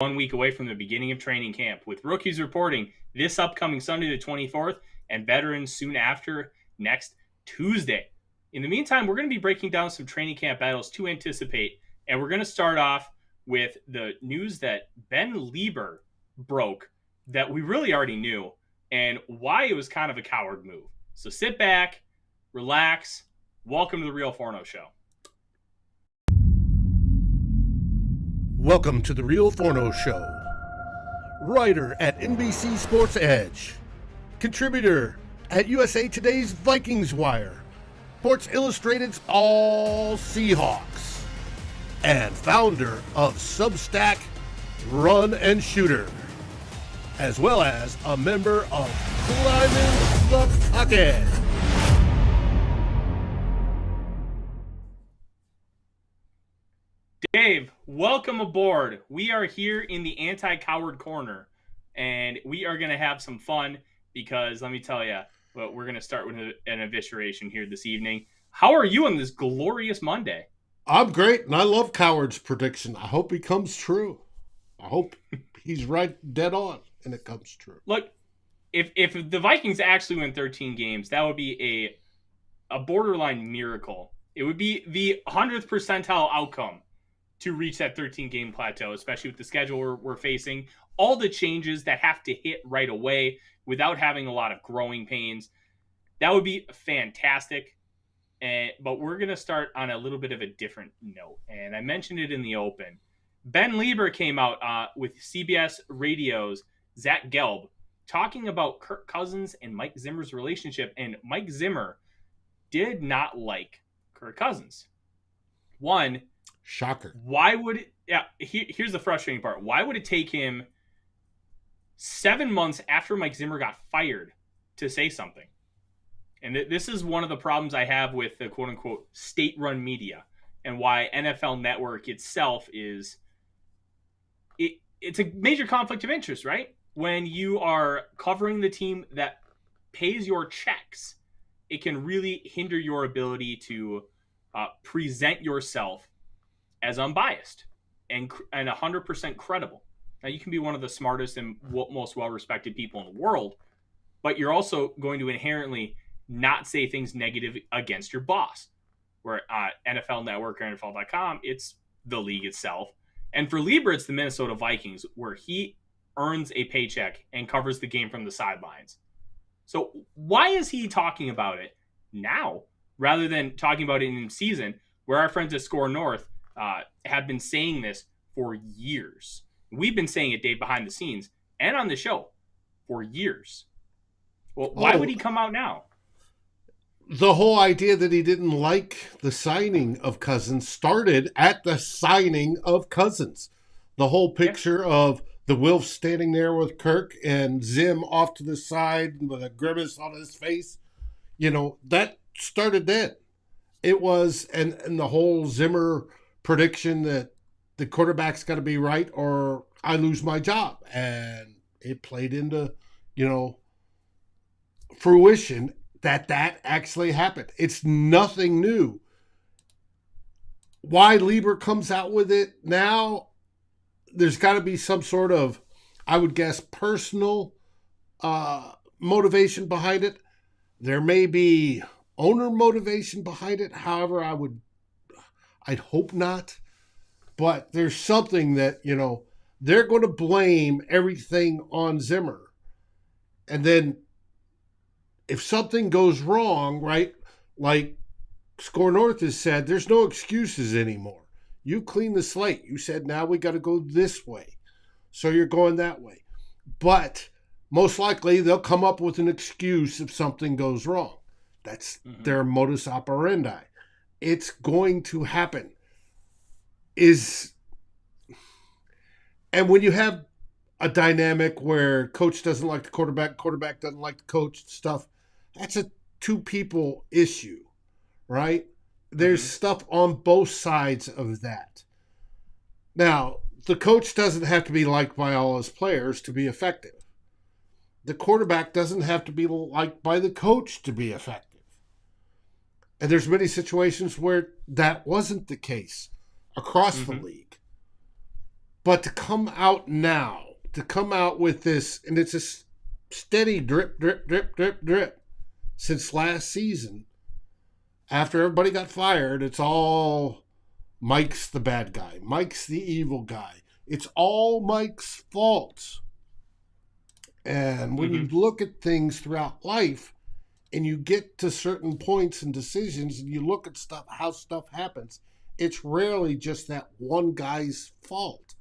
1 week away from the beginning of training camp, with rookies reporting this upcoming Sunday, the 24th, and veterans soon after next Tuesday. In the meantime, we're going to be breaking down some training camp battles to anticipate, and we're going to start off with the news that Ben Lieber broke that we really already knew, and why it was kind of a coward move. So sit back, relax. Welcome to the Real Forno Show. Welcome to the Real Forno Show. Writer at NBC Sports Edge. Contributor at USA Today's Vikings Wire. Sports Illustrated's All Seahawks. And founder of Substack Run and Shooter. As well as a member of Climbing the Pocket. Dave, welcome aboard. We are here in the anti-coward corner, and we are going to have some fun because, let me tell you, well, we're going to start with an evisceration here this evening. How are you on this glorious Monday? I'm great, and I love Coward's prediction. I hope he comes true. I hope he's right dead on, and it comes true. Look, if the Vikings actually win 13 games, that would be a borderline miracle. It would be the 100th percentile outcome to reach that 13-game plateau, especially with the schedule we're facing. All the changes that have to hit right away without having a lot of growing pains. That would be fantastic. But we're going to start on a little bit of a different note. And I mentioned it in the open. Ben Lieber came out with CBS Radio's Zach Gelb talking about Kirk Cousins and Mike Zimmer's relationship. And Mike Zimmer did not like Kirk Cousins. One, shocker. Why would it? Yeah, here's the frustrating part. Why would it take him 7 months after Mike Zimmer got fired to say something? And this is one of the problems I have with the quote-unquote state-run media, and why NFL Network itself is it's a major conflict of interest, right? When you are covering the team that pays your checks, it can really hinder your ability to present yourself as unbiased and 100% credible. Now, you can be one of the smartest and most well-respected people in the world, but you're also going to inherently not say things negative against your boss. Where NFL Network or NFL.com, it's the league itself. And for Lieber, it's the Minnesota Vikings, where he earns a paycheck and covers the game from the sidelines. So why is he talking about it now rather than talking about it in season, where our friends at Score North have been saying this for years? We've been saying it, Dave, behind the scenes and on the show for years. Well, why would he come out now? The whole idea that he didn't like the signing of Cousins started at the signing of Cousins. The whole picture of the Wilf standing there with Kirk and Zim off to the side with a grimace on his face, that started then. It was, and the whole Zimmer prediction that the quarterback's got to be right or I lose my job. And it played into, fruition that actually happened. It's nothing new. Why Lieber comes out with it now, there's got to be some sort of, I would guess, personal motivation behind it. There may be owner motivation behind it. However, I'd hope not. But there's something that, they're going to blame everything on Zimmer. And then if something goes wrong, right, like Score North has said, there's no excuses anymore. You clean the slate. You said, now we got to go this way. So you're going that way. But most likely they'll come up with an excuse if something goes wrong. That's their modus operandi. It's going to happen. And when you have a dynamic where coach doesn't like the quarterback doesn't like the coach stuff, that's a two people issue, right? There's stuff on both sides of that. Now, the coach doesn't have to be liked by all his players to be effective. The quarterback doesn't have to be liked by the coach to be effective. And there's many situations where that wasn't the case across the league. But to come out now, to come out with this, and it's a steady drip, drip, drip, drip, drip since last season. After everybody got fired, it's all Mike's the bad guy. Mike's the evil guy. It's all Mike's fault. And when you look at things throughout life and you get to certain points and decisions and you look at stuff, how stuff happens, it's rarely just that one guy's fault.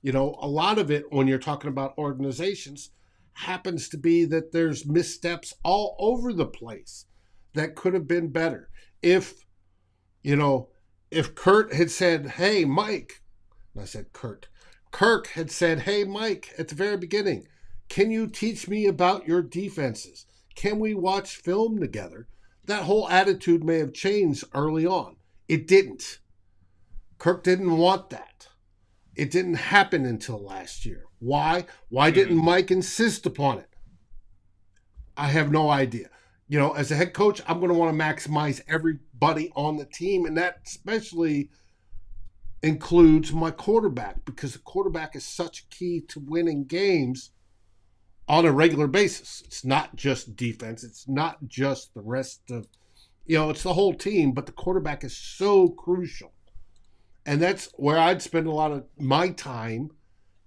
You know, a lot of it, when you're talking about organizations, happens to be that there's missteps all over the place that could have been better. If Kurt had said, hey, Mike, and I said Kurt, Kirk had said, hey, Mike, at the very beginning, can you teach me about your defenses? Can we watch film together? That whole attitude may have changed early on. It didn't. Kirk didn't want that. It didn't happen until last year. Why? Why didn't Mike insist upon it? I have no idea. You know, as a head coach, I'm going to want to maximize everybody on the team, and that especially includes my quarterback, because the quarterback is such key to winning games on a regular basis. It's not just defense. It's not just the rest of, it's the whole team, but the quarterback is so crucial. And that's where I'd spend a lot of my time,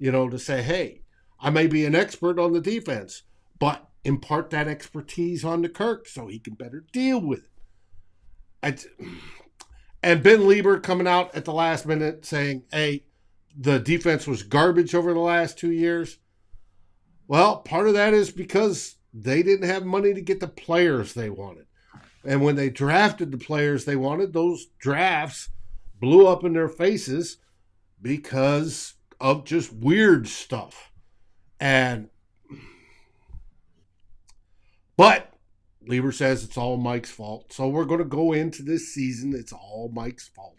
to say, hey, I may be an expert on the defense, but impart that expertise onto Kirk so he can better deal with it. And Ben Lieber coming out at the last minute saying, hey, the defense was garbage over the last 2 years. Well, part of that is because they didn't have money to get the players they wanted. And when they drafted the players they wanted, those drafts blew up in their faces because of just weird stuff. But Lieber says it's all Mike's fault. So we're going to go into this season, it's all Mike's fault.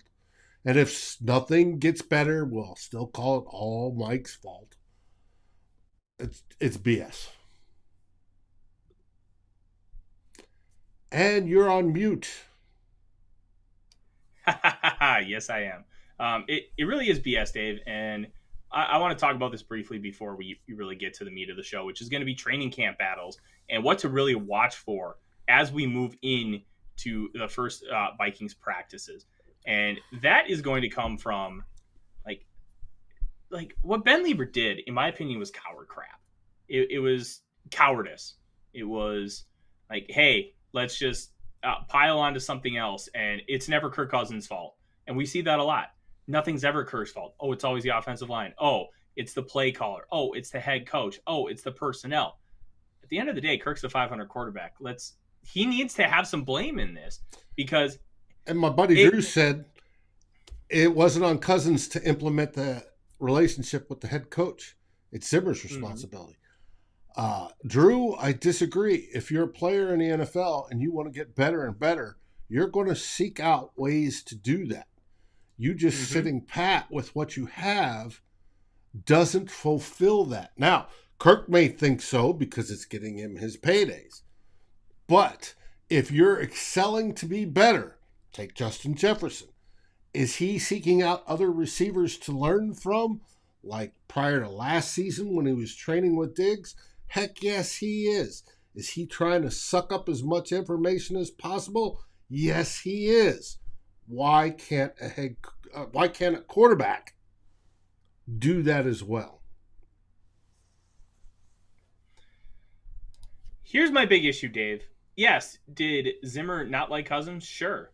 And if nothing gets better, we'll still call it all Mike's fault. It's BS. And you're on mute. Yes, I am. It really is BS, Dave. And I want to talk about this briefly before we really get to the meat of the show, which is going to be training camp battles and what to really watch for as we move into the first Vikings practices. And that is going to come from like what Ben Lieber did, in my opinion, was coward crap. It was cowardice. It was like, hey, let's just pile onto something else, and it's never Kirk Cousins' fault. And we see that a lot. Nothing's ever Kirk's fault. Oh, it's always the offensive line. Oh, it's the play caller. Oh, it's the head coach. Oh, it's the personnel. At the end of the day, Kirk's a 500 quarterback. He needs to have some blame in this because. And my buddy Drew said it wasn't on Cousins to implement the relationship with the head coach. It's Zimmer's responsibility. Drew, I disagree. If you're a player in the NFL and you want to get better and better, you're going to seek out ways to do that. You just sitting pat with what you have doesn't fulfill that. Now, Kirk may think so because it's getting him his paydays. But if you're excelling to be better, take Justin Jefferson. Is he seeking out other receivers to learn from, like prior to last season when he was training with Diggs? Heck yes, he is. Is he trying to suck up as much information as possible? Yes, he is. Why can't a quarterback do that as well? Here's my big issue, Dave. Yes, did Zimmer not like Cousins? Sure.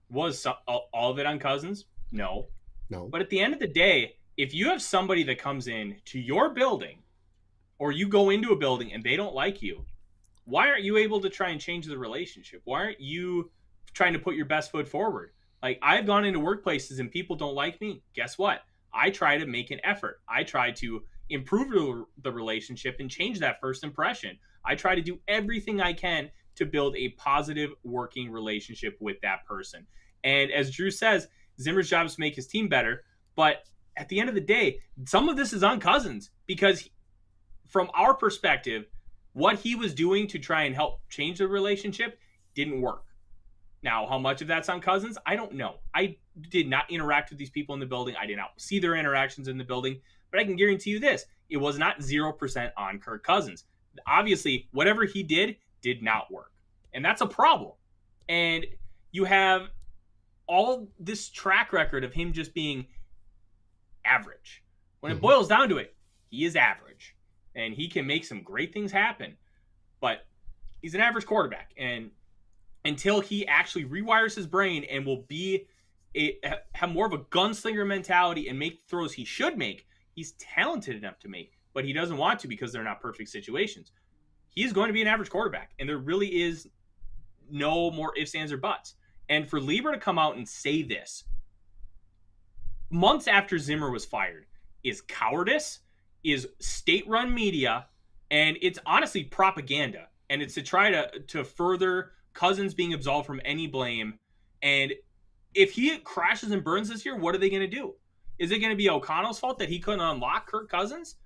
Was all of it on Cousins? No. But at the end of the day, if you have somebody that comes in to your building, or you go into a building and they don't like you, why aren't you able to try and change the relationship? Why aren't you trying to put your best foot forward? Like, I've gone into workplaces and people don't like me. Guess what? I try to make an effort. I try to improve the relationship and change that first impression. I try to do everything I can to build a positive working relationship with that person. And as Drew says, Zimmer's job is to make his team better. But at the end of the day, some of this is on Cousins because from our perspective, what he was doing to try and help change the relationship didn't work. Now, how much of that's on Cousins? I don't know. I did not interact with these people in the building. I did not see their interactions in the building. But I can guarantee you this. It was not 0% on Kirk Cousins. Obviously, whatever he did not work. And that's a problem. And you have all this track record of him just being average. When it boils down to it, he is average. And he can make some great things happen. But he's an average quarterback. And until he actually rewires his brain and will have more of a gunslinger mentality and make the throws he should make, he's talented enough to make, but he doesn't want to because they're not perfect situations. He's going to be an average quarterback, and there really is no more ifs, ands, or buts. And for Lieber to come out and say this months after Zimmer was fired is cowardice, is state-run media, and it's honestly propaganda. And it's to try to further Cousins being absolved from any blame. And if he crashes and burns this year, what are they going to do? Is it going to be O'Connell's fault that he couldn't unlock Kirk Cousins?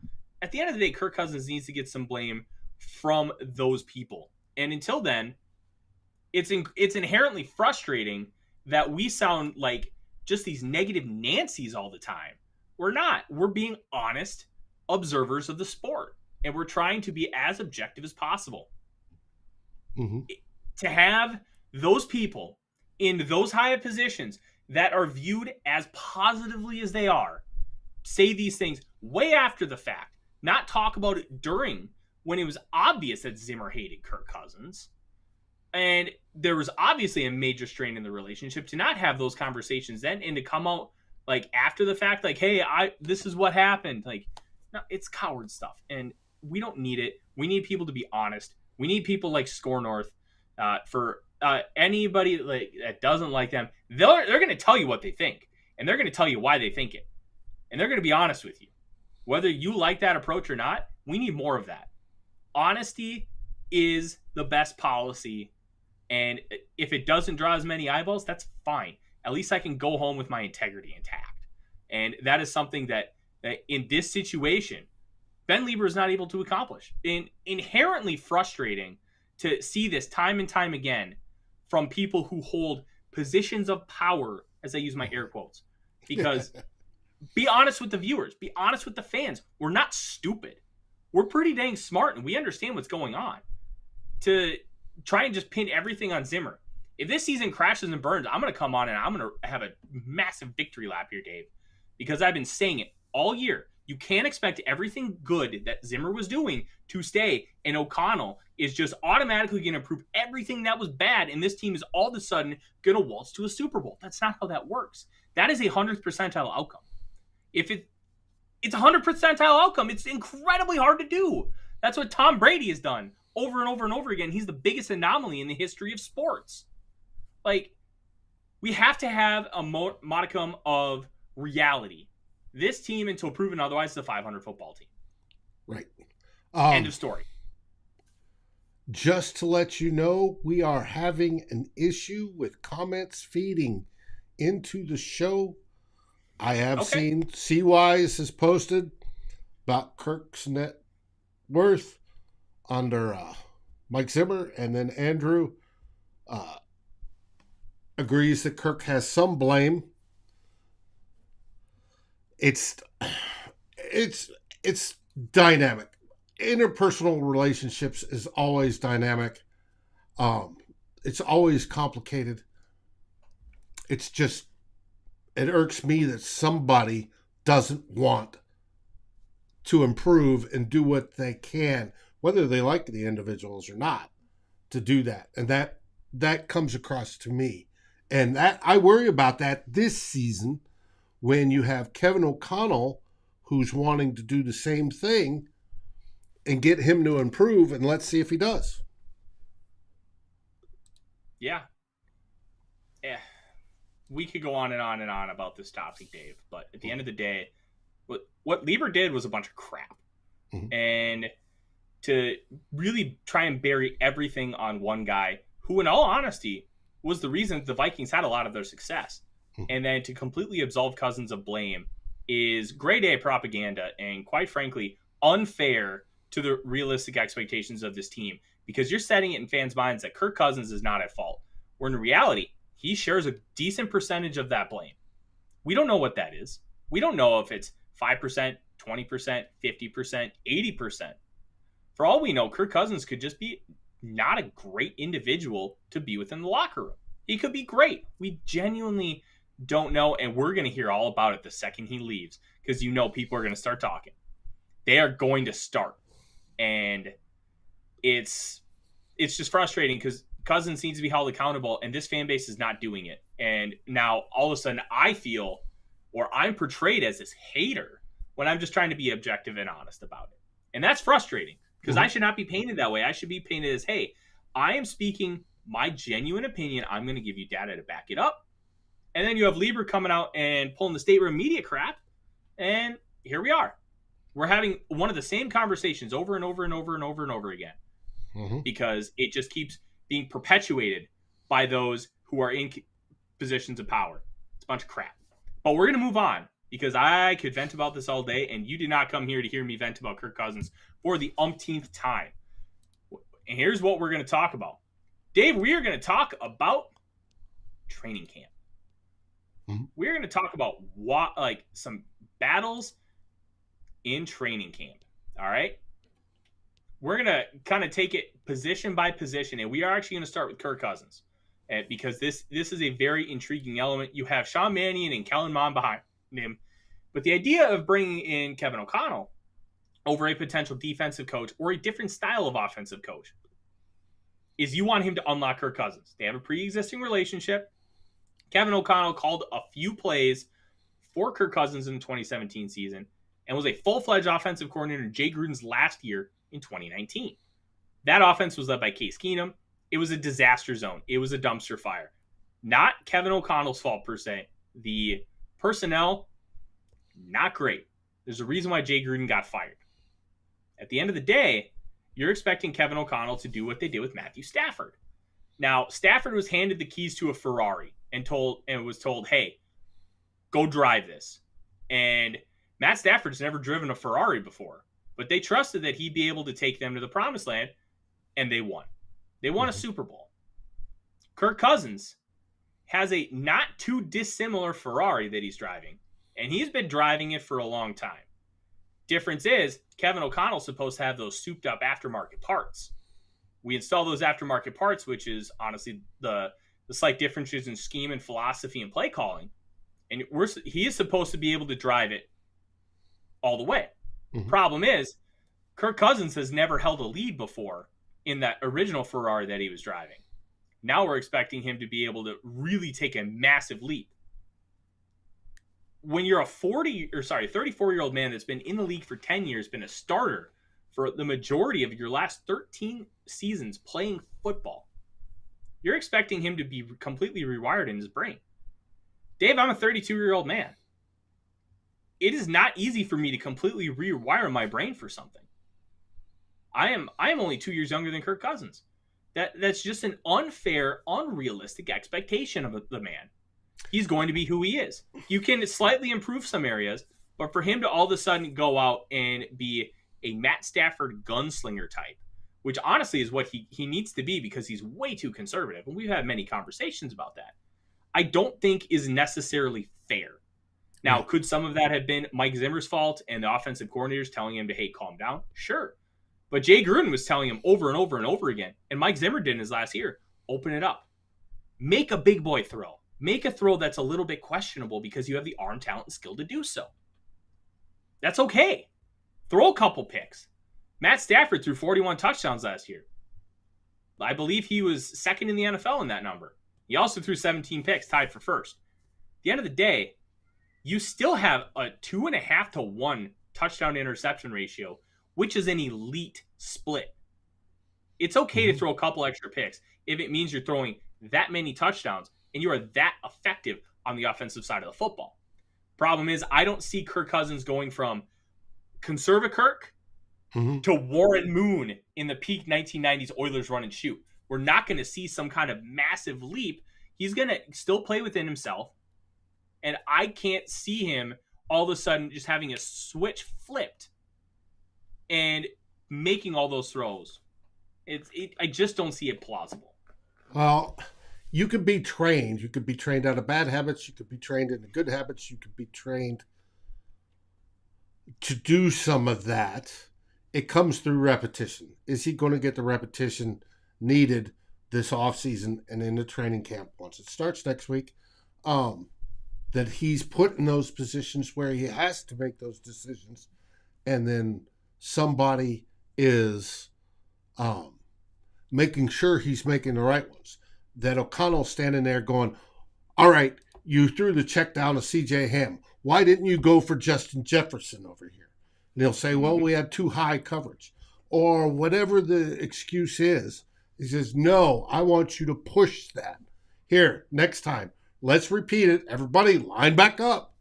At the end of the day, Kirk Cousins needs to get some blame from those people. And until then, it's inherently frustrating that we sound like just these negative Nancy's all the time. We're not. We're being honest observers of the sport. And we're trying to be as objective as possible. To have those people in those high positions that are viewed as positively as they are say these things way after the fact, not talk about it during, when it was obvious that Zimmer hated Kirk Cousins. And there was obviously a major strain in the relationship, to not have those conversations then and to come out like after the fact, like, hey, this is what happened. Like, no, it's coward stuff. And we don't need it. We need people to be honest. We need people like Score North for anybody that doesn't like them. They're going to tell you what they think, and they're going to tell you why they think it, and they're going to be honest with you. Whether you like that approach or not, we need more of that. Honesty is the best policy, and if it doesn't draw as many eyeballs, that's fine. At least I can go home with my integrity intact, and that is something that in this situation, Ben Lieber is not able to accomplish. Inherently frustrating to see this time and time again from people who hold positions of power, as I use my air quotes. Because be honest with the viewers. Be honest with the fans. We're not stupid. We're pretty dang smart, and we understand what's going on. To try and just pin everything on Zimmer. If this season crashes and burns, I'm going to come on and I'm going to have a massive victory lap here, Dave. Because I've been saying it all year. You can't expect everything good that Zimmer was doing to stay, and O'Connell is just automatically going to prove everything that was bad, and this team is all of a sudden going to waltz to a Super Bowl. That's not how that works. That is a 100th percentile outcome. If it's a 100th percentile outcome, it's incredibly hard to do. That's what Tom Brady has done over and over and over again. He's the biggest anomaly in the history of sports. Like, we have to have a modicum of reality. This team, until proven otherwise, is a 500 football team. Right. End of story. Just to let you know, we are having an issue with comments feeding into the show. I have seen C-Wise has posted about Kirk's net worth under Mike Zimmer, and then Andrew agrees that Kirk has some blame. It's dynamic. Interpersonal relationships is always dynamic. It's always complicated. It's just, it irks me that somebody doesn't want to improve and do what they can, whether they like the individuals or not, to do that. And that comes across to me. And that I worry about that this season, when you have Kevin O'Connell, who's wanting to do the same thing and get him to improve, and let's see if he does. Yeah. We could go on and on and on about this topic, Dave, but at the end of the day, what Lieber did was a bunch of crap. Mm-hmm. And to really try and bury everything on one guy, who in all honesty was the reason the Vikings had a lot of their success. And then to completely absolve Cousins of blame is grade A propaganda, and quite frankly, unfair to the realistic expectations of this team, because you're setting it in fans' minds that Kirk Cousins is not at fault. Where in reality, he shares a decent percentage of that blame. We don't know what that is. We don't know if it's 5%, 20%, 50%, 80%. For all we know, Kirk Cousins could just be not a great individual to be within the locker room. He could be great. We genuinely don't know, and we're going to hear all about it the second he leaves, because people are going to start talking. They are going to start. And it's just frustrating because Cousins needs to be held accountable, and this fan base is not doing it. And now all of a sudden I feel, or I'm portrayed as this hater when I'm just trying to be objective and honest about it. And that's frustrating because I should not be painted that way. I should be painted as, hey, I am speaking my genuine opinion. I'm going to give you data to back it up. And then you have Lieber coming out and pulling the stateroom media crap. And here we are. We're having one of the same conversations over and over and over and over and over again. Because it just keeps being perpetuated by those who are in positions of power. It's a bunch of crap. But we're going to move on because I could vent about this all day, and you did not come here to hear me vent about Kirk Cousins for the umpteenth time. And here's what we're going to talk about. Dave, we are going to talk about training camp. We're going to talk about some battles in training camp. All right? We're going to kind of take it position by position, and we are actually going to start with Kirk Cousins because this is a very intriguing element. You have Sean Mannion and Kellen Mond behind him, but the idea of bringing in Kevin O'Connell over a potential defensive coach or a different style of offensive coach is you want him to unlock Kirk Cousins. They have a pre-existing relationship. Kevin O'Connell called a few plays for Kirk Cousins in the 2017 season and was a full-fledged offensive coordinator in Jay Gruden's last year in 2019. That offense was led by Case Keenum. It was a disaster zone. It was a dumpster fire. Not Kevin O'Connell's fault per se. The personnel, not great. There's a reason why Jay Gruden got fired. At the end of the day, you're expecting Kevin O'Connell to do what they did with Matthew Stafford. Now, Stafford was handed the keys to a Ferrari and was told, hey, go drive this. And Matt Stafford's never driven a Ferrari before. But they trusted that he'd be able to take them to the promised land, and they won. They won a Super Bowl. Kirk Cousins has a not too dissimilar Ferrari that he's driving, and he's been driving it for a long time. Difference is, Kevin O'Connell's supposed to have those souped-up aftermarket parts. We install those aftermarket parts, which is honestly the slight differences in scheme and philosophy and play calling, and he is supposed to be able to drive it all the way. Problem is, Kirk Cousins has never held a lead before in that original Ferrari that he was driving. Now we're expecting him to be able to really take a massive leap. When you're a 34-year-old man that's been in the league for 10 years, been a starter for the majority of your last 13 seasons playing football, you're expecting him to be completely rewired in his brain. Dave, I'm a 32-year-old man. It is not easy for me to completely rewire my brain for something. I am only 2 years younger than Kirk Cousins. That's just an unfair, unrealistic expectation of the man. He's going to be who he is. You can slightly improve some areas, but for him to all of a sudden go out and be a Matt Stafford gunslinger type, which honestly is what he needs to be because he's way too conservative, and we've had many conversations about that, I don't think is necessarily fair. Now, could some of that have been Mike Zimmer's fault and the offensive coordinators telling him to, hey, calm down? Sure. But Jay Gruden was telling him over and over and over again, and Mike Zimmer did in his last year, open it up. Make a big boy throw. Make a throw that's a little bit questionable because you have the arm talent and skill to do so. That's okay. Throw a couple picks. Matt Stafford threw 41 touchdowns last year. I believe he was second in the NFL in that number. He also threw 17 picks, tied for first. At the end of the day, you still have a 2.5 to 1 touchdown interception ratio, which is an elite split. It's okay to throw a couple extra picks if it means you're throwing that many touchdowns and you are that effective on the offensive side of the football. Problem is, I don't see Kirk Cousins going from conservative Kirk to Warren Moon in the peak 1990s Oilers run and shoot. We're not going to see some kind of massive leap. He's going to still play within himself. And I can't see him all of a sudden just having a switch flipped and making all those throws. I just don't see it plausible. Well, you could be trained. You could be trained out of bad habits. You could be trained into good habits. You could be trained to do some of that. It comes through repetition. Is he going to get the repetition needed this offseason and in the training camp once it starts next week? That he's put in those positions where he has to make those decisions, and then somebody is making sure he's making the right ones. That O'Connell's standing there going, all right, you threw the check down to C.J. Ham. Why didn't you go for Justin Jefferson over here? And he'll say, well, we had too high coverage. Or whatever the excuse is. He says, no, I want you to push that. Here, next time, let's repeat it. Everybody line back up.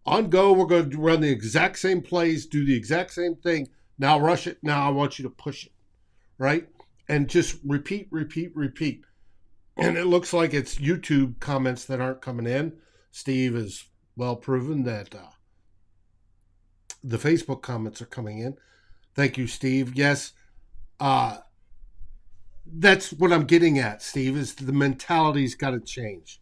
On go, we're going to run the exact same plays, do the exact same thing. Now rush it. Now I want you to push it. Right? And just repeat. And it looks like it's YouTube comments that aren't coming in. Steve is well proven that the Facebook comments are coming in. Thank you, Steve. Yes, that's what I'm getting at, Steve, is the mentality's got to change.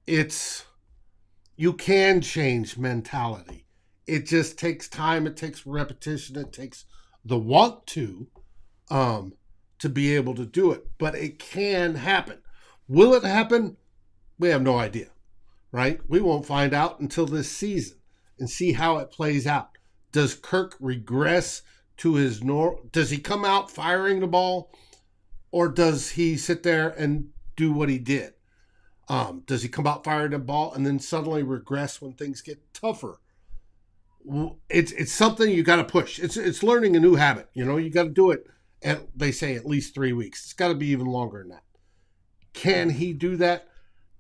You can change mentality. It just takes time. It takes repetition. It takes the want to be able to do it. But it can happen. Will it happen? We have no idea, right? We won't find out until this season and see how it plays out. Does Kirk regress to his norm? Does he come out firing the ball, or does he sit there and do what he did? Does he come out firing the ball and then suddenly regress when things get tougher? It's something you got to push. It's learning a new habit. You got to do it. And they say at least 3 weeks. It's got to be even longer than that. Can he do that?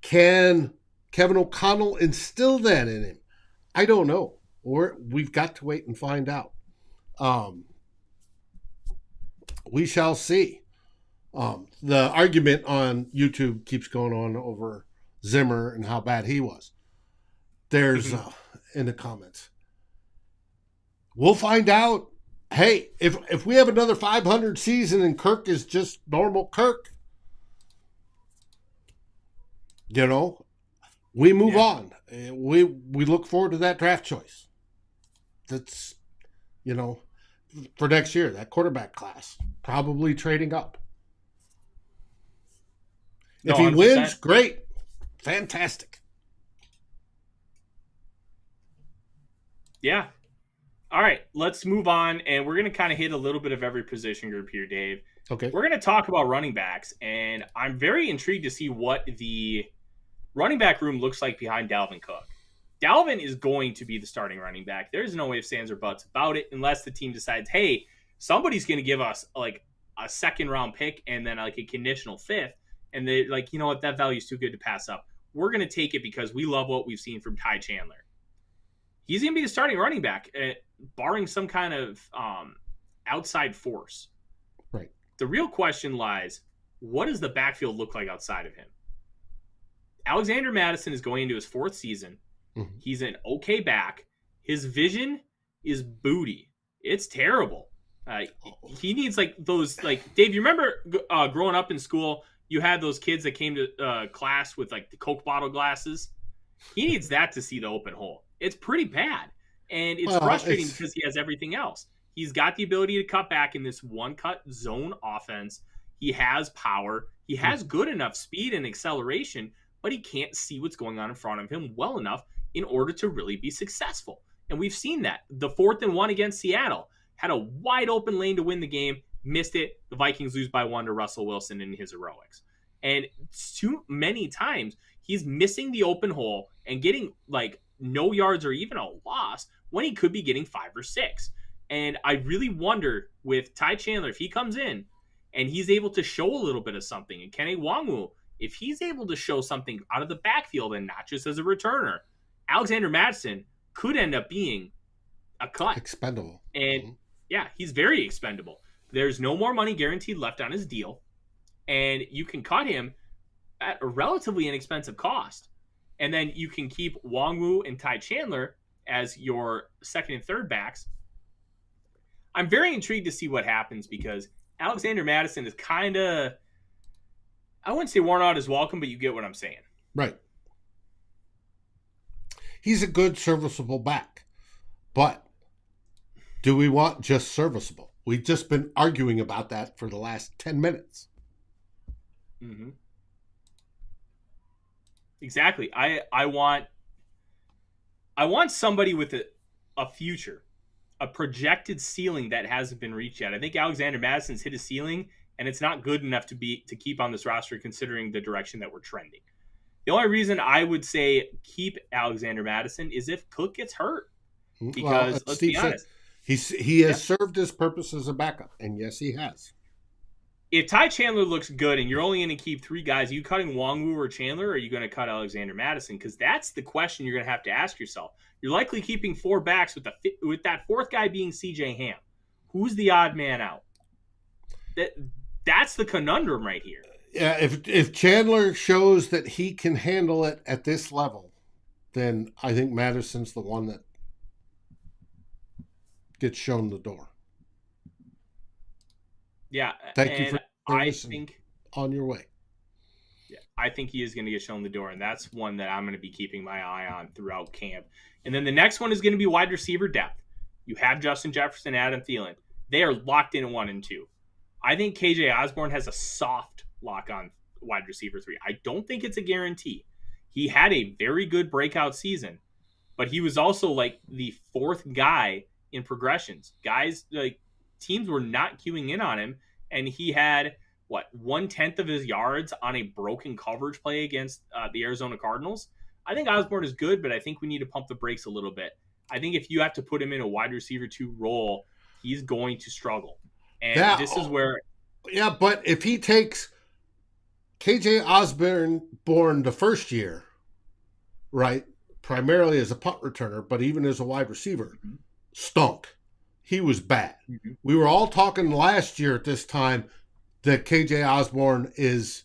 Can Kevin O'Connell instill that in him? I don't know. Or we've got to wait and find out. We shall see. The argument on YouTube keeps going on over Zimmer and how bad he was. There's in the comments. We'll find out. Hey, if we have another 500 season and Kirk is just normal Kirk, we move on. We look forward to that draft choice. That's, for next year, that quarterback class, probably trading up. If he wins, great. Fantastic. Yeah. All right, let's move on, and we're going to kind of hit a little bit of every position group here, Dave. Okay. We're going to talk about running backs, and I'm very intrigued to see what the running back room looks like behind Dalvin Cook. Dalvin is going to be the starting running back. There's no ifs, ands, or buts about it unless the team decides, hey, somebody's going to give us like a second-round pick and then like a conditional fifth, and they're like, you know what, that value's too good to pass up. We're going to take it because we love what we've seen from Ty Chandler. He's going to be the starting running back, barring some kind of outside force. Right. The real question lies, what does the backfield look like outside of him? Alexander Mattison is going into his fourth season. Mm-hmm. He's an okay back. His vision is booty. It's terrible. He needs like those, like, Dave, you remember growing up in school, you had those kids that came to class with like the Coke bottle glasses. He needs that to see the open hole. It's pretty bad. And it's frustrating because he has everything else. He's got the ability to cut back in this one-cut zone offense. He has power. He has good enough speed and acceleration, but he can't see what's going on in front of him well enough in order to really be successful. And we've seen that. The 4th and 1 against Seattle had a wide open lane to win the game, missed it. The Vikings lose by 1 to Russell Wilson in his heroics. And too many times he's missing the open hole and getting like no yards or even a loss when he could be getting 5 or 6. And I really wonder with Ty Chandler, if he comes in and he's able to show a little bit of something, and Kenny Wongwu, if he's able to show something out of the backfield and not just as a returner, Alexander Mattison could end up being a cut. Expendable. And yeah, he's very expendable. There's no more money guaranteed left on his deal, and you can cut him at a relatively inexpensive cost. And then you can keep Wongwu and Ty Chandler as your second and third backs. I'm very intrigued to see what happens because Alexander Mattison is kind of, I wouldn't say worn out is welcome, but you get what I'm saying. Right. He's a good, serviceable back. But do we want just serviceable? We've just been arguing about that for the last 10 minutes. Mm-hmm. Exactly. I want somebody with a future, a projected ceiling that hasn't been reached yet. I think Alexander Madison's hit a ceiling, and it's not good enough to keep on this roster considering the direction that we're trending. The only reason I would say keep Alexander Madison is if Cook gets hurt. Because let's be honest, he has served his purpose as a backup, and yes, he has. If Ty Chandler looks good and you're only going to keep 3 guys, are you cutting Nwangwu or Chandler, or are you going to cut Alexander Madison? Because that's the question you're going to have to ask yourself. You're likely keeping 4 backs with that 4th guy being CJ Ham. Who's the odd man out? That's the conundrum right here. Yeah, if Chandler shows that he can handle it at this level, then I think Madison's the one that gets shown the door. Yeah, thank you for I think on your way. Yeah, I think he is going to get shown the door, and that's one that I'm going to be keeping my eye on throughout camp. And then the next one is going to be wide receiver depth. You have Justin Jefferson, Adam Thielen. They are locked in at 1 and 2. I think KJ Osborn has a soft lock on wide receiver 3. I don't think it's a guarantee. He had a very good breakout season, but he was also like the 4th guy in progressions. Guys, like, teams were not queuing in on him, and he had 1/10 of his yards on a broken coverage play against the Arizona Cardinals. I think Osborn is good, but I think we need to pump the brakes a little bit. I think if you have to put him in a wide receiver 2 role, he's going to struggle. And this is where... Yeah, but if he takes KJ Osborn the first year, right, primarily as a punt returner, but even as a wide receiver, stunk. He was bad. Mm-hmm. We were all talking last year at this time that KJ Osborn is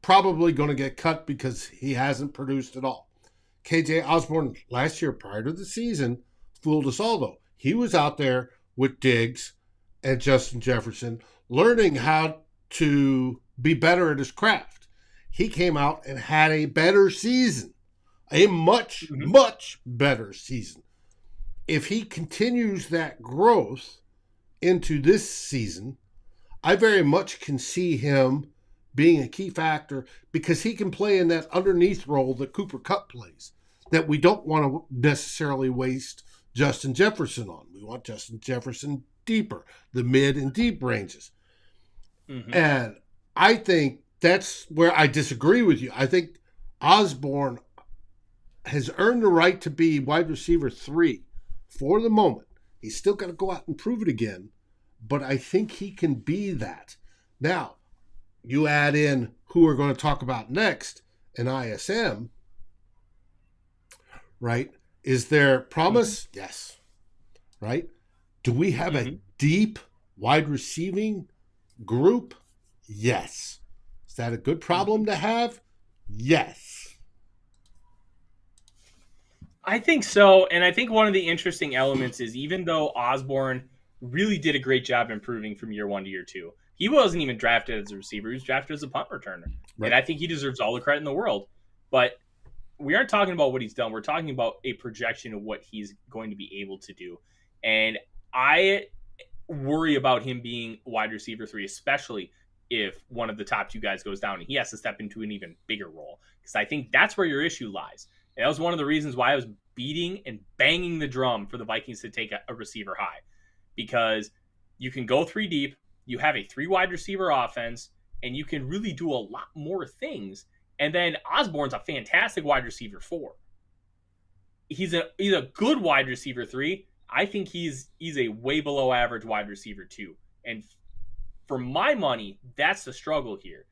probably going to get cut because he hasn't produced at all. KJ Osborn last year, prior to the season, fooled us all, though. He was out there with Diggs and Justin Jefferson, learning how to be better at his craft. He came out and had a better season, a much, much better season. If he continues that growth into this season, I very much can see him being a key factor because he can play in that underneath role that Cooper Kupp plays, that we don't want to necessarily waste Justin Jefferson on. We want Justin Jefferson deeper, the mid and deep ranges. Mm-hmm. And I think that's where I disagree with you. I think Osborn has earned the right to be wide receiver 3 for the moment. He's still got to go out and prove it again, but I think he can be that. Now, you add in who we're going to talk about next, an ISM, right? Is there promise? Mm-hmm. Yes. Right? Do we have a deep wide receiving group? Yes. Is that a good problem to have? Yes. I think so. And I think one of the interesting elements is even though Osborn really did a great job improving from year 1 to year 2, he wasn't even drafted as a receiver. He was drafted as a punt returner. Right. And I think he deserves all the credit in the world. But we aren't talking about what he's done. We're talking about a projection of what he's going to be able to do. And I worry about him being wide receiver 3, especially if one of the top 2 guys goes down and he has to step into an even bigger role. Because I think that's where your issue lies. And that was one of the reasons why I was beating and banging the drum for the Vikings to take a receiver high. Because you can go 3 deep, you have a 3 wide receiver offense, and you can really do a lot more things. And then Osborn's a fantastic wide receiver 4. He's a good wide receiver 3. I think he's a way below average wide receiver 2. And for my money, that's the struggle here.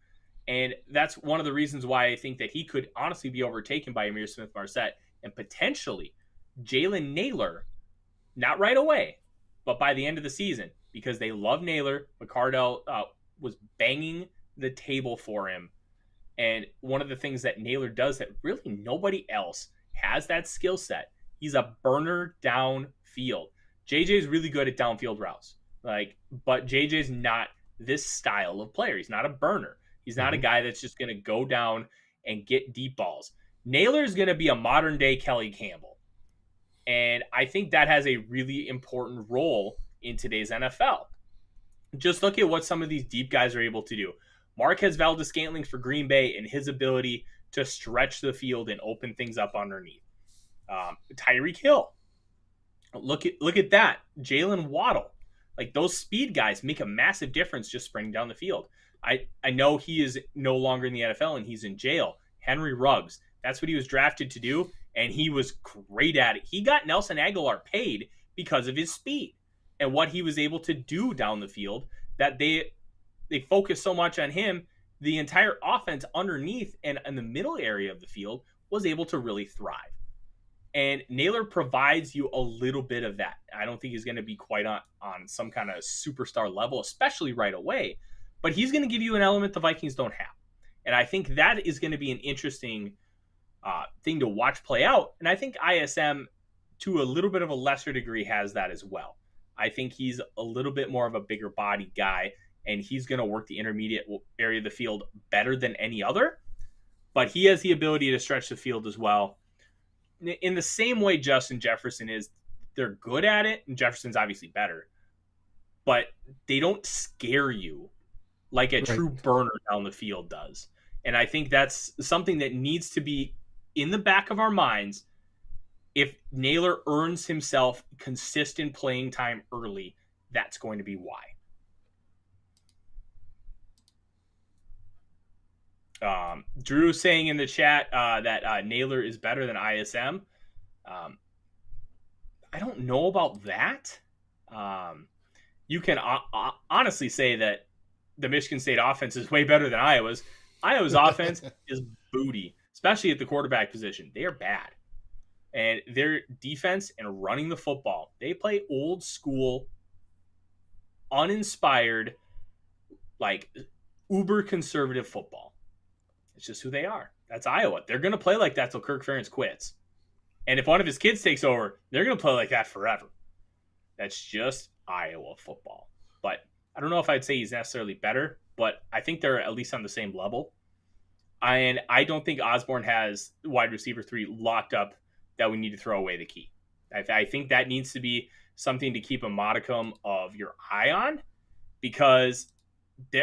And that's one of the reasons why I think that he could honestly be overtaken by Ihmir Smith-Marsette and potentially Jalen Naylor, not right away, but by the end of the season, because they love Naylor. McCardell was banging the table for him. And one of the things that Naylor does that really nobody else has that skill set. He's a burner downfield. JJ's really good at downfield routes. But JJ's not this style of player. He's not a burner. He's not a Mhm. guy that's just going to go down and get deep balls. Naylor is going to be a modern day Kelly Campbell. And I think that has a really important role in today's NFL. Just look at what some of these deep guys are able to do. Marquez Valdes-Scantling for Green Bay and his ability to stretch the field and open things up underneath. Tyreek Hill. Look at that. Jalen Waddle. Like, those speed guys make a massive difference just sprinting down the field. I know he is no longer in the NFL and he's in jail. Henry Ruggs. That's what he was drafted to do, and he was great at it. He got Nelson Aguilar paid because of his speed and what he was able to do down the field, that they focused so much on him. The entire offense underneath and in the middle area of the field was able to really thrive. And Naylor provides you a little bit of that. I don't think he's going to be quite on some kind of superstar level, especially right away, but he's going to give you an element the Vikings don't have. And I think that is going to be an interesting thing to watch play out. And I think ISM, to a little bit of a lesser degree, has that as well. I think he's a little bit more of a bigger body guy, and he's going to work the intermediate area of the field better than any other. But he has the ability to stretch the field as well. In the same way Justin Jefferson is, they're good at it, and Jefferson's obviously better, but they don't scare you like a Right. true burner down the field does. And I think that's something that needs to be in the back of our minds. If Naylor earns himself consistent playing time early, that's going to be why. Drew saying in the chat that Naylor is better than ISM. I don't know about that. You can honestly say that the Michigan State offense is way better than Iowa's. Iowa's offense is booty, especially at the quarterback position. They are bad. And their defense and running the football, they play old school, uninspired, like uber conservative football. It's just who they are. That's Iowa. They're going to play like that till Kirk Ferentz quits. And if one of his kids takes over, they're going to play like that forever. That's just Iowa football. But I don't know if I'd say he's necessarily better, but I think they're at least on the same level. And I don't think Osborn has wide receiver 3 locked up that we need to throw away the key. I think that needs to be something to keep a modicum of your eye on, because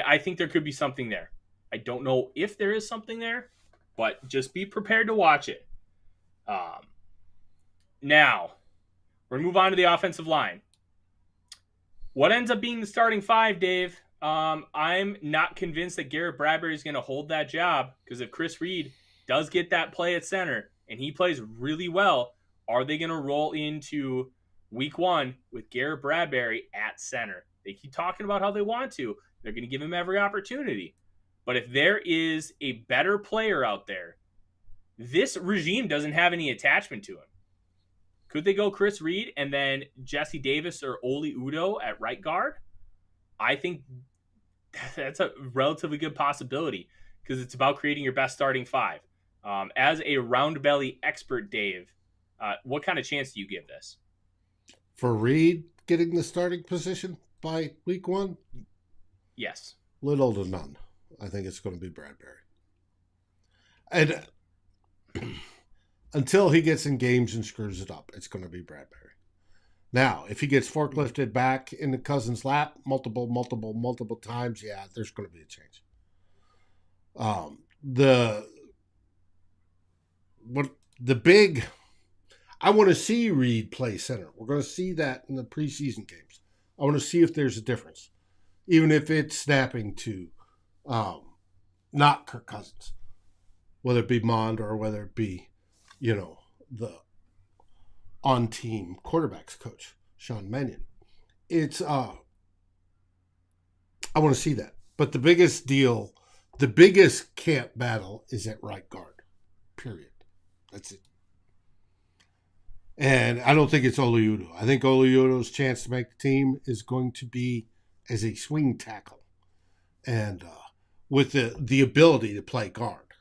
I think there could be something there. I don't know if there is something there, but just be prepared to watch it. Now, we're going to move on to the offensive line. What ends up being the starting 5, Dave? I'm not convinced that Garrett Bradbury is going to hold that job, because if Chris Reed does get that play at center and he plays really well, are they going to roll into week 1 with Garrett Bradbury at center? They keep talking about how they want to. They're going to give him every opportunity. But if there is a better player out there, this regime doesn't have any attachment to him. Could they go Chris Reed and then Jesse Davis or Oli Udoh at right guard? I think that's a relatively good possibility, because it's about creating your best starting 5. As a round belly expert, Dave, what kind of chance do you give this? For Reed getting the starting position by week 1? Yes. Little to none. I think it's going to be Bradbury. And until he gets in games and screws it up, it's going to be Bradbury. Now, if he gets forklifted back into Cousins' lap multiple times, yeah, there's going to be a change. I want to see Reed play center. We're going to see that in the preseason games. I want to see if there's a difference, even if it's snapping to not Kirk Cousins, whether it be Mond or whether it be, the on-team quarterbacks coach, Sean Mannion. It's I want to see that. But the biggest camp battle is at right guard. Period. That's it. And I don't think it's Oli Udoh. I think Oli Udoh's chance to make the team is going to be as a swing tackle, and with the ability to play guard.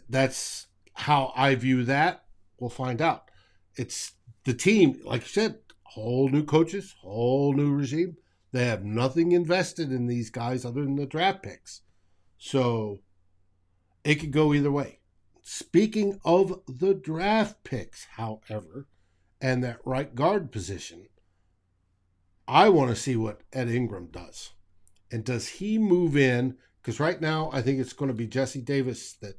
That's how I view that. We'll find out. It's the team, like you said, whole new coaches, whole new regime. They have nothing invested in these guys other than the draft picks. So it could go either way. Speaking of the draft picks, however, and that right guard position, I want to see what Ed Ingram does. And does he move in? Because right now, I think it's going to be Jesse Davis that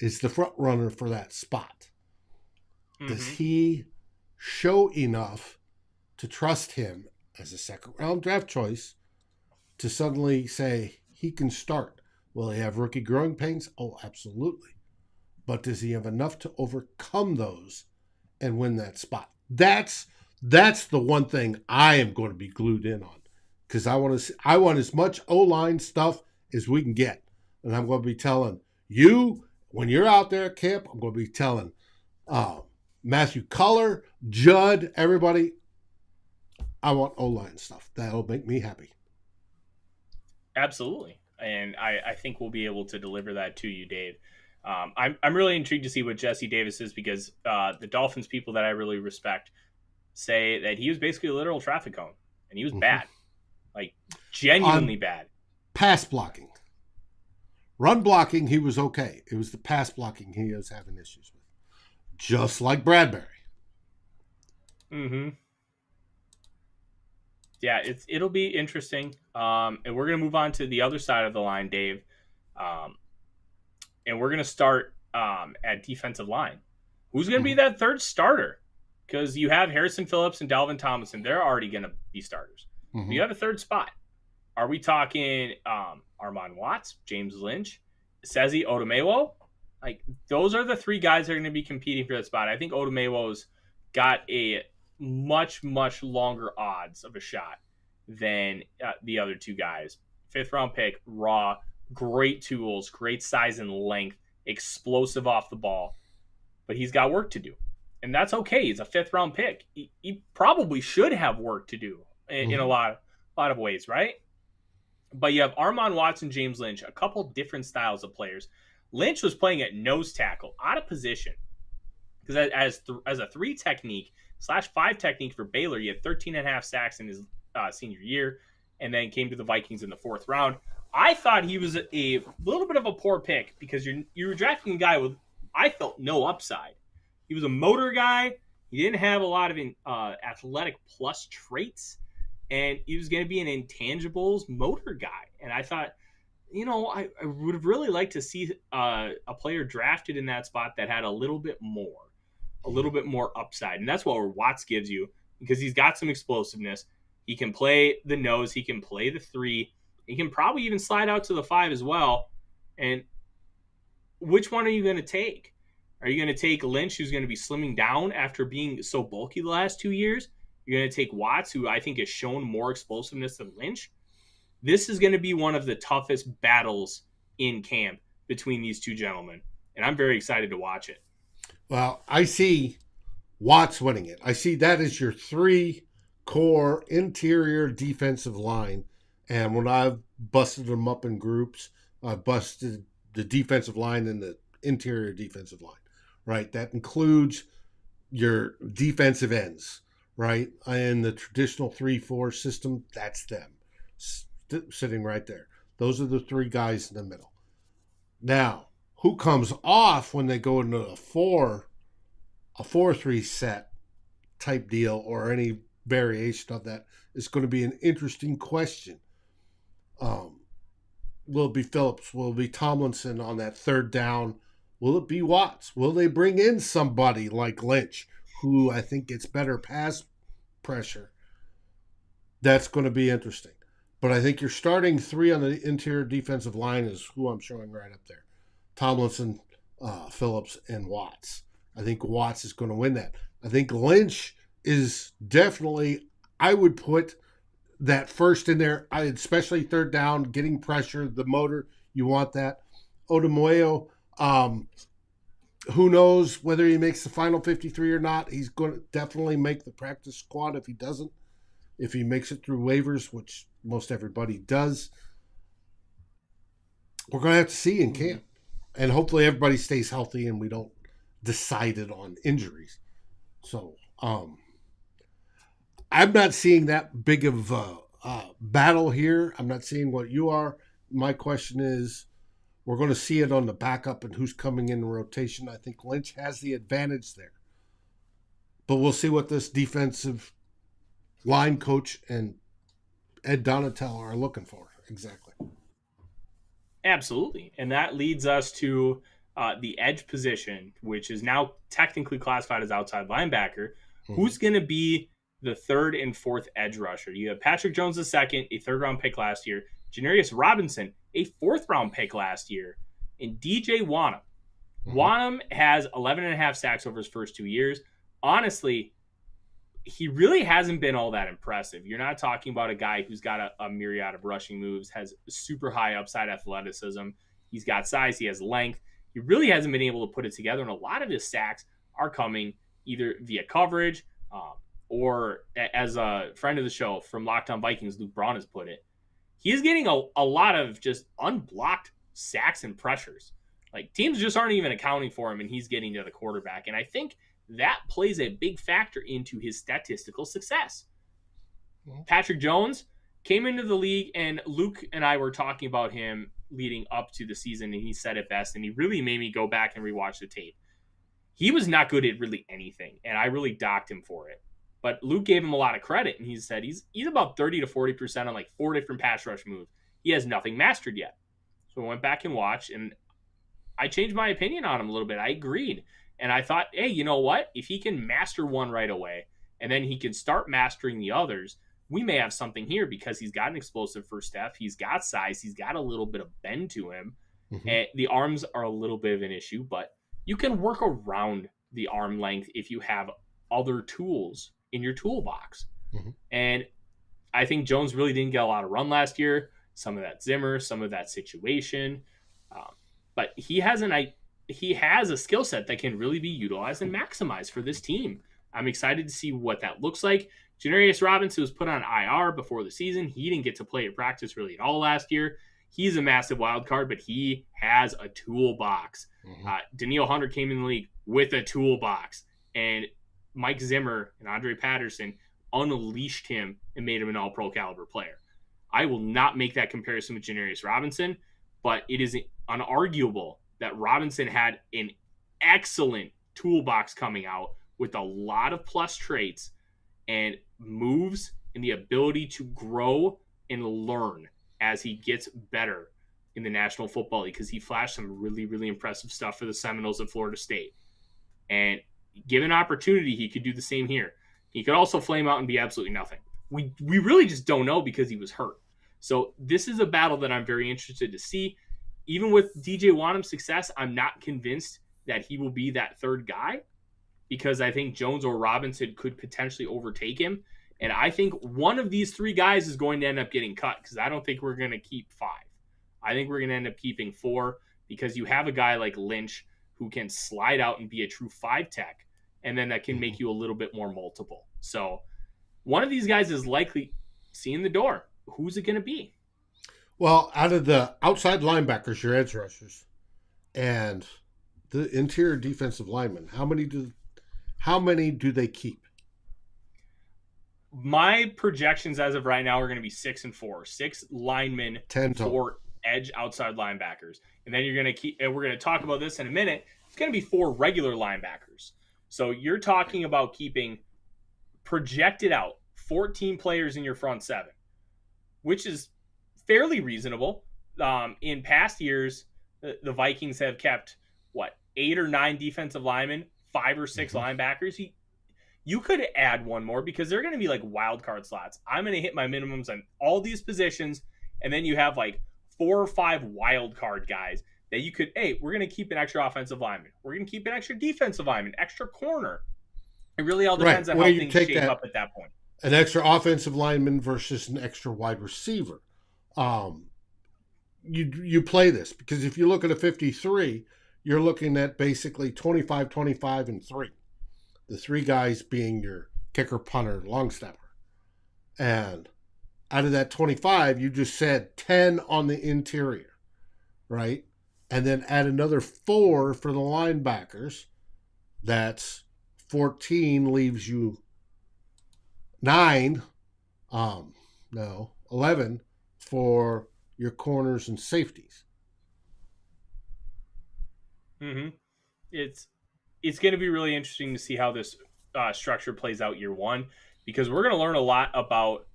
is the front runner for that spot. Mm-hmm. Does he show enough to trust him as a second-round draft choice to suddenly say he can start? Will he have rookie growing pains? Oh, absolutely. But does he have enough to overcome those and win that spot? That's the one thing I am going to be glued in on, because I want as much O-line stuff as we can get. And I'm going to be telling you, when you're out there at camp, I'm going to be telling Matthew Culler, Judd, everybody, I want O-line stuff. That'll make me happy. Absolutely. And I think we'll be able to deliver that to you, Dave. I'm really intrigued to see what Jesse Davis is, because the Dolphins people that I really respect say that he was basically a literal traffic cone, and he was bad, like genuinely bad. Pass blocking. Run blocking, he was okay. It was the pass blocking he was having issues with. Just like Bradbury. Mm-hmm. Yeah, it'll be interesting. And we're going to move on to the other side of the line, Dave. And we're going to start at defensive line. Who's going to be that third starter? Because you have Harrison Phillips and Dalvin Tomlinson. They're already going to be starters. Mm-hmm. You have a third spot. Are we talking Armon Watts, James Lynch, Sezi Otomewo? Like, those are the three guys that are going to be competing for that spot. I think Otomewo's got a much, much longer odds of a shot than the other two guys. 5th round pick, raw, great tools, great size and length, explosive off the ball, but he's got work to do. And that's okay. He's a 5th round pick. He probably should have work to do in a lot of ways, right? But you have Armon Watts and James Lynch, a couple different styles of players. Lynch was playing at nose tackle, out of position, because as a 3 technique /5 technique for Baylor, he had 13.5 sacks in his senior year, and then came to the Vikings in the 4th round. I thought he was a little bit of a poor pick, because you're drafting a guy with, I felt, no upside. He was a motor guy. He didn't have a lot of athletic plus traits, and he was going to be an intangibles motor guy. And I thought, I would have really liked to see a player drafted in that spot that had a little bit more upside. And that's what Watts gives you, because he's got some explosiveness. He can play the nose. He can play the 3. He can probably even slide out to the 5 as well. And which one are you going to take? Are you going to take Lynch, who's going to be slimming down after being so bulky the last 2 years? You're going to take Watts, who I think has shown more explosiveness than Lynch. This is going to be one of the toughest battles in camp between these two gentlemen, and I'm very excited to watch it. Well, I see Watts winning it. I see that as your 3 core interior defensive line, and when I've busted them up in groups, I've busted the defensive line and the interior defensive line, right? That includes your defensive ends, right? In the traditional 3-4 system, that's them sitting right there. Those are the 3 guys in the middle. Now, who comes off when they go into a 4-3 set type deal, or any variation of that, is going to be an interesting question. Will it be Phillips? Will it be Tomlinson on that 3rd down? Will it be Watts? Will they bring in somebody like Lynch, who I think gets better pass pressure? That's going to be interesting. But I think your starting 3 on the interior defensive line is who I'm showing right up there. Tomlinson, Phillips, and Watts. I think Watts is going to win that. I think Lynch is definitely, I would put that first in there, especially 3rd down, getting pressure, the motor, you want that. Otomewo, who knows whether he makes the final 53 or not. He's going to definitely make the practice squad if he doesn't. If he makes it through waivers, which most everybody does, we're going to have to see in camp. And hopefully everybody stays healthy and we don't decide it on injuries. So I'm not seeing that big of battle here. I'm not seeing what you are. My question is, we're going to see it on the backup and who's coming in rotation. I think Lynch has the advantage there. But we'll see what this defensive line coach and Ed Donatello are looking for. Exactly. Absolutely. And that leads us to the edge position, which is now technically classified as outside linebacker. Mm-hmm. Who's going to be the third and fourth edge rusher? You have Patrick Jones II, a third-round pick last year. Janarius Robinson, a fourth-round pick last year. And DJ Wonnum. Mm-hmm. Wonnum has 11.5 sacks over his first 2 years. Honestly, he really hasn't been all that impressive. You're not talking about a guy who's got a myriad of rushing moves, has super high upside athleticism. He's got size. He has length. He really hasn't been able to put it together, and a lot of his sacks are coming either via coverage or, as a friend of the show from Locked On Vikings, Luke Braun has put it, he is getting a lot of just unblocked sacks and pressures. Like, teams just aren't even accounting for him, and he's getting to the quarterback. And I think that plays a big factor into his statistical success. Patrick Jones came into the league, and Luke and I were talking about him leading up to the season, and he said it best, and he really made me go back and rewatch the tape. He was not good at really anything, and I really docked him for it. But Luke gave him a lot of credit, and he said he's about 30 to 40% on like 4 different pass rush moves. He has nothing mastered yet. So I went back and watched, and I changed my opinion on him a little bit. I agreed. And I thought, hey, you know what? If he can master one right away, and then he can start mastering the others, we may have something here because he's got an explosive first step. He's got size. He's got a little bit of bend to him. Mm-hmm. And the arms are a little bit of an issue, but you can work around the arm length if you have other tools in your toolbox. Mm-hmm. And I think Jones really didn't get a lot of run last year. Some of that Zimmer, some of that situation. But he has a skill set that can really be utilized and maximized for this team. I'm excited to see what that looks like. Janarius Robinson was put on IR before the season. He didn't get to play at practice really at all last year. He's a massive wild card, but he has a toolbox. Mm-hmm. Danielle Hunter came in the league with a toolbox, and Mike Zimmer and Andre Patterson unleashed him and made him an all-pro caliber player. I will not make that comparison with Janarius Robinson, but it is unarguable that Robinson had an excellent toolbox coming out with a lot of plus traits and moves and the ability to grow and learn as he gets better in the National Football League, because he flashed some really, really impressive stuff for the Seminoles at Florida State. And given opportunity, he could do the same here. He could also flame out and be absolutely nothing. We really just don't know because he was hurt. So this is a battle that I'm very interested to see. Even with DJ Wonnum's success, I'm not convinced that he will be that third guy, because I think Jones or Robinson could potentially overtake him. And I think one of these three guys is going to end up getting cut, because I don't think we're going to keep 5. I think we're going to end up keeping 4, because you have a guy like Lynch who can slide out and be a true 5 tech, and then that can make you a little bit more multiple. So one of these guys is likely seeing the door. Who's it going to be? Well, out of the outside linebackers, your edge rushers, and the interior defensive linemen, how many do they keep? My projections as of right now are going to be 6 and 4. 6 linemen, 4 edge outside linebackers, and then you're going to keep. And we're going to talk about this in a minute. It's going to be 4 regular linebackers. So you're talking about keeping projected out 14 players in your front 7, which is fairly reasonable. In past years, the Vikings have kept 8 or 9 defensive linemen, 5 or 6 linebackers. You could add one more, because they're going to be like wild card slots. I'm going to hit my minimums on all these positions, and then you have 4 or 5 wild card guys that you could, hey, we're going to keep an extra offensive lineman. We're going to keep an extra defensive lineman, extra corner. It really all depends on how things shape up at that point. An extra offensive lineman versus an extra wide receiver. You play this, because if you look at a 53, you're looking at basically 25, 25, and 3. The 3 guys being your kicker, punter, long snapper. And out of that 25, you just said 10 on the interior, right? And then add another 4 for the linebackers. That's 14, leaves you 9. No, 11 for your corners and safeties. Mm-hmm. It's going to be really interesting to see how this structure plays out year one, because we're going to learn a lot about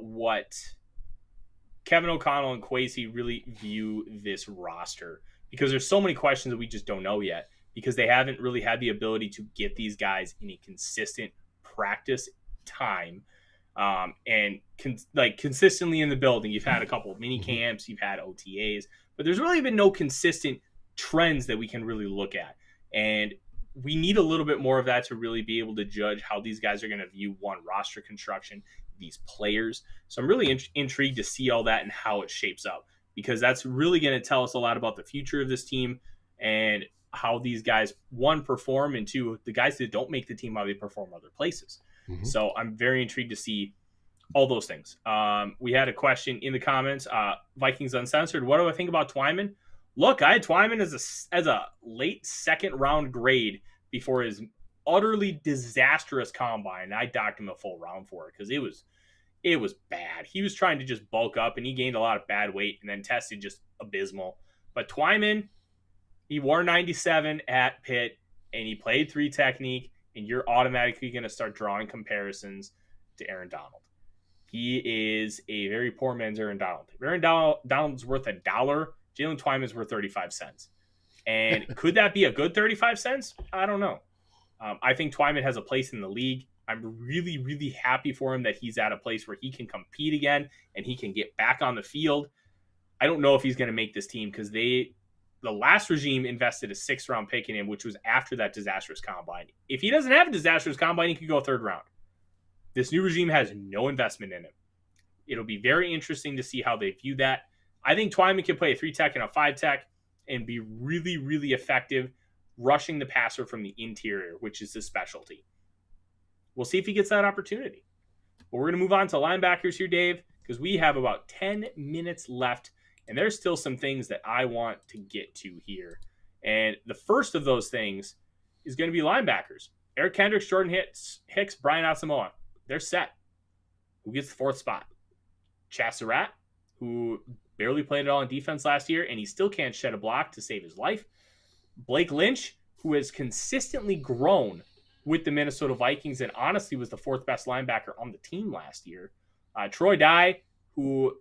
what Kevin O'Connell and Kwesi really view this roster, because there's so many questions that we just don't know yet, because they haven't really had the ability to get these guys in a consistent practice time and consistently in the building. You've had a couple of mini camps, you've had OTAs, but there's really been no consistent trends that we can really look at. And we need a little bit more of that to really be able to judge how these guys are going to view roster construction, these players. So I'm really intrigued to see all that and how it shapes up, because that's really going to tell us a lot about the future of this team and how these guys, one, perform, and two, the guys that don't make the team, how they perform other places. Mm-hmm. So I'm very intrigued to see all those things. We had a question in the comments, Vikings Uncensored. What do I think about Twyman? Look, I had Twyman as a late second round grade before his utterly disastrous combine. I docked him a full round for it because it was bad. He was trying to just bulk up, and he gained a lot of bad weight and then tested just abysmal. But Twyman, he wore 97 at Pitt, and he played 3 technique, and you're automatically going to start drawing comparisons to Aaron Donald. He is a very poor man's Aaron Donald. If Aaron Donald's worth $1, Jalen Twyman's worth 35 cents. And could that be a good 35 cents? I don't know. I think Twyman has a place in the league. I'm really, really happy for him that he's at a place where he can compete again and he can get back on the field. I don't know if he's going to make this team, because the last regime invested a 6th round pick in him, which was after that disastrous combine. If he doesn't have a disastrous combine, he could go 3rd round. This new regime has no investment in him. It'll be very interesting to see how they view that. I think Twyman can play a 3-tech and a 5-tech and be really, really effective rushing the passer from the interior, which is his specialty. We'll see if he gets that opportunity. But we're going to move on to linebackers here, Dave, because we have about 10 minutes left, and there's still some things that I want to get to here. And the first of those things is going to be linebackers. Eric Kendricks, Jordan Hicks, Brian Otomewo. They're set. Who gets the 4th spot? Chaz Surratt, who barely played at all in defense last year, and he still can't shed a block to save his life. Blake Lynch, who has consistently grown with the Minnesota Vikings and honestly was the 4th best linebacker on the team last year. Troy Dye, who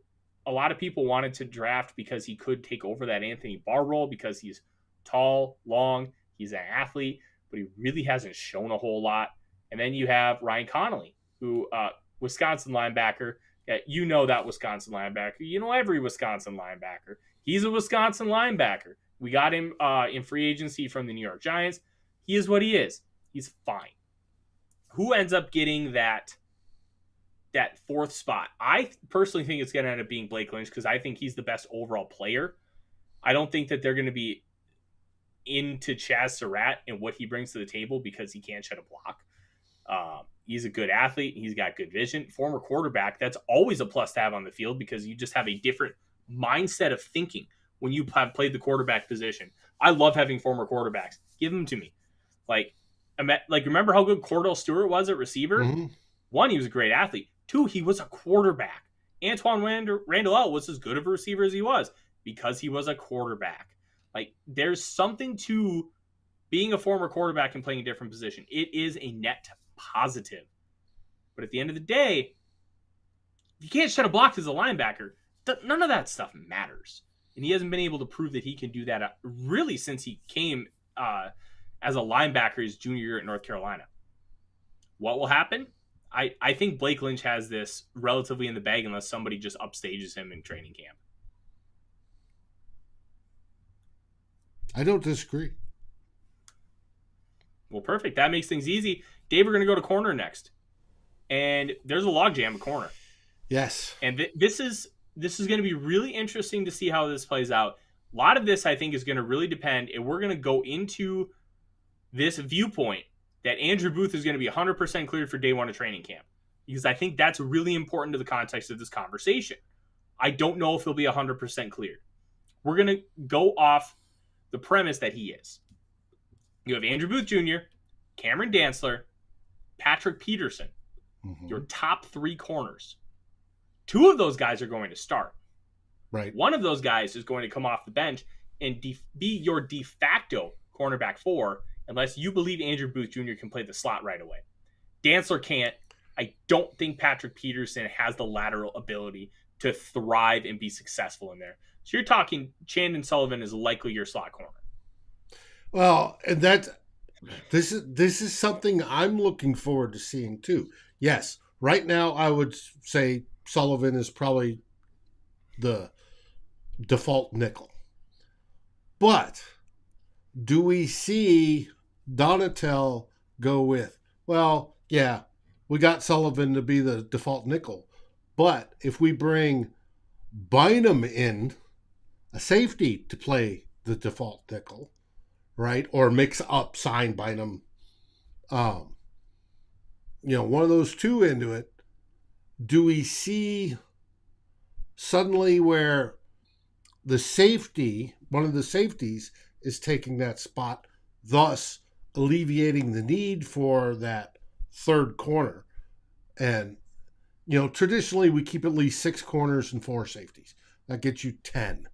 a lot of people wanted to draft because he could take over that Anthony Barr role because he's tall, long, he's an athlete, but he really hasn't shown a whole lot. And then you have Ryan Connolly, who Wisconsin linebacker. You know that Wisconsin linebacker. You know every Wisconsin linebacker. He's a Wisconsin linebacker. We got him in free agency from the New York Giants. He is what he is. He's fine. Who ends up getting that 4th spot? I personally think it's going to end up being Blake Lynch, because I think he's the best overall player. I don't think that they're going to be into Chaz Surratt and what he brings to the table because he can't shed a block. He's a good athlete. He's got good vision. Former quarterback, that's always a plus to have on the field, because you just have a different mindset of thinking when you have played the quarterback position. I love having former quarterbacks. Give them to me. Like remember how good Cordell Stewart was at receiver? Mm-hmm. 1, he was a great athlete. 2, he was a quarterback. Antoine Randall was as good of a receiver as he was because he was a quarterback. Like, there's something to being a former quarterback and playing a different position. It is a net positive. But at the end of the day, if you can't shed a block as a linebacker, none of that stuff matters. And he hasn't been able to prove that he can do that really since he came as a linebacker his junior year at North Carolina. What will happen? I think Blake Lynch has this relatively in the bag unless somebody just upstages him in training camp. I don't disagree. Well, perfect. That makes things easy. Dave, we're going to go to corner next. And there's a logjam at corner. Yes. And this is going to be really interesting to see how this plays out. A lot of this, I think, is going to really depend, and we're going to go into this viewpoint that Andrew Booth is going to be 100% cleared for day 1 of training camp, because I think that's really important to the context of this conversation. I don't know if he'll be 100% cleared. We're going to go off the premise that he is. You have Andrew Booth Jr., Cameron Dantzler, Patrick Peterson, your top 3 corners. Two of those guys are going to start. Right. One of those guys is going to come off the bench and be your de facto cornerback 4, unless you believe Andrew Booth Jr. can play the slot right away. Dantzler can't. I don't think Patrick Peterson has the lateral ability to thrive and be successful in there. So you're talking Chandon Sullivan is likely your slot corner. Well, and this is something I'm looking forward to seeing too. Yes, right now I would say Sullivan is probably the default nickel. But do we see Donatel go with, well, yeah, we got Sullivan to be the default nickel, but if we bring Bynum in, a safety, to play the default nickel, right? Or mix up, sign Bynum, one of those two into it, do we see suddenly where the safety, one of the safeties, is taking that spot, thus alleviating the need for that third corner? And, traditionally we keep at least 6 corners and 4 safeties. That gets you 10.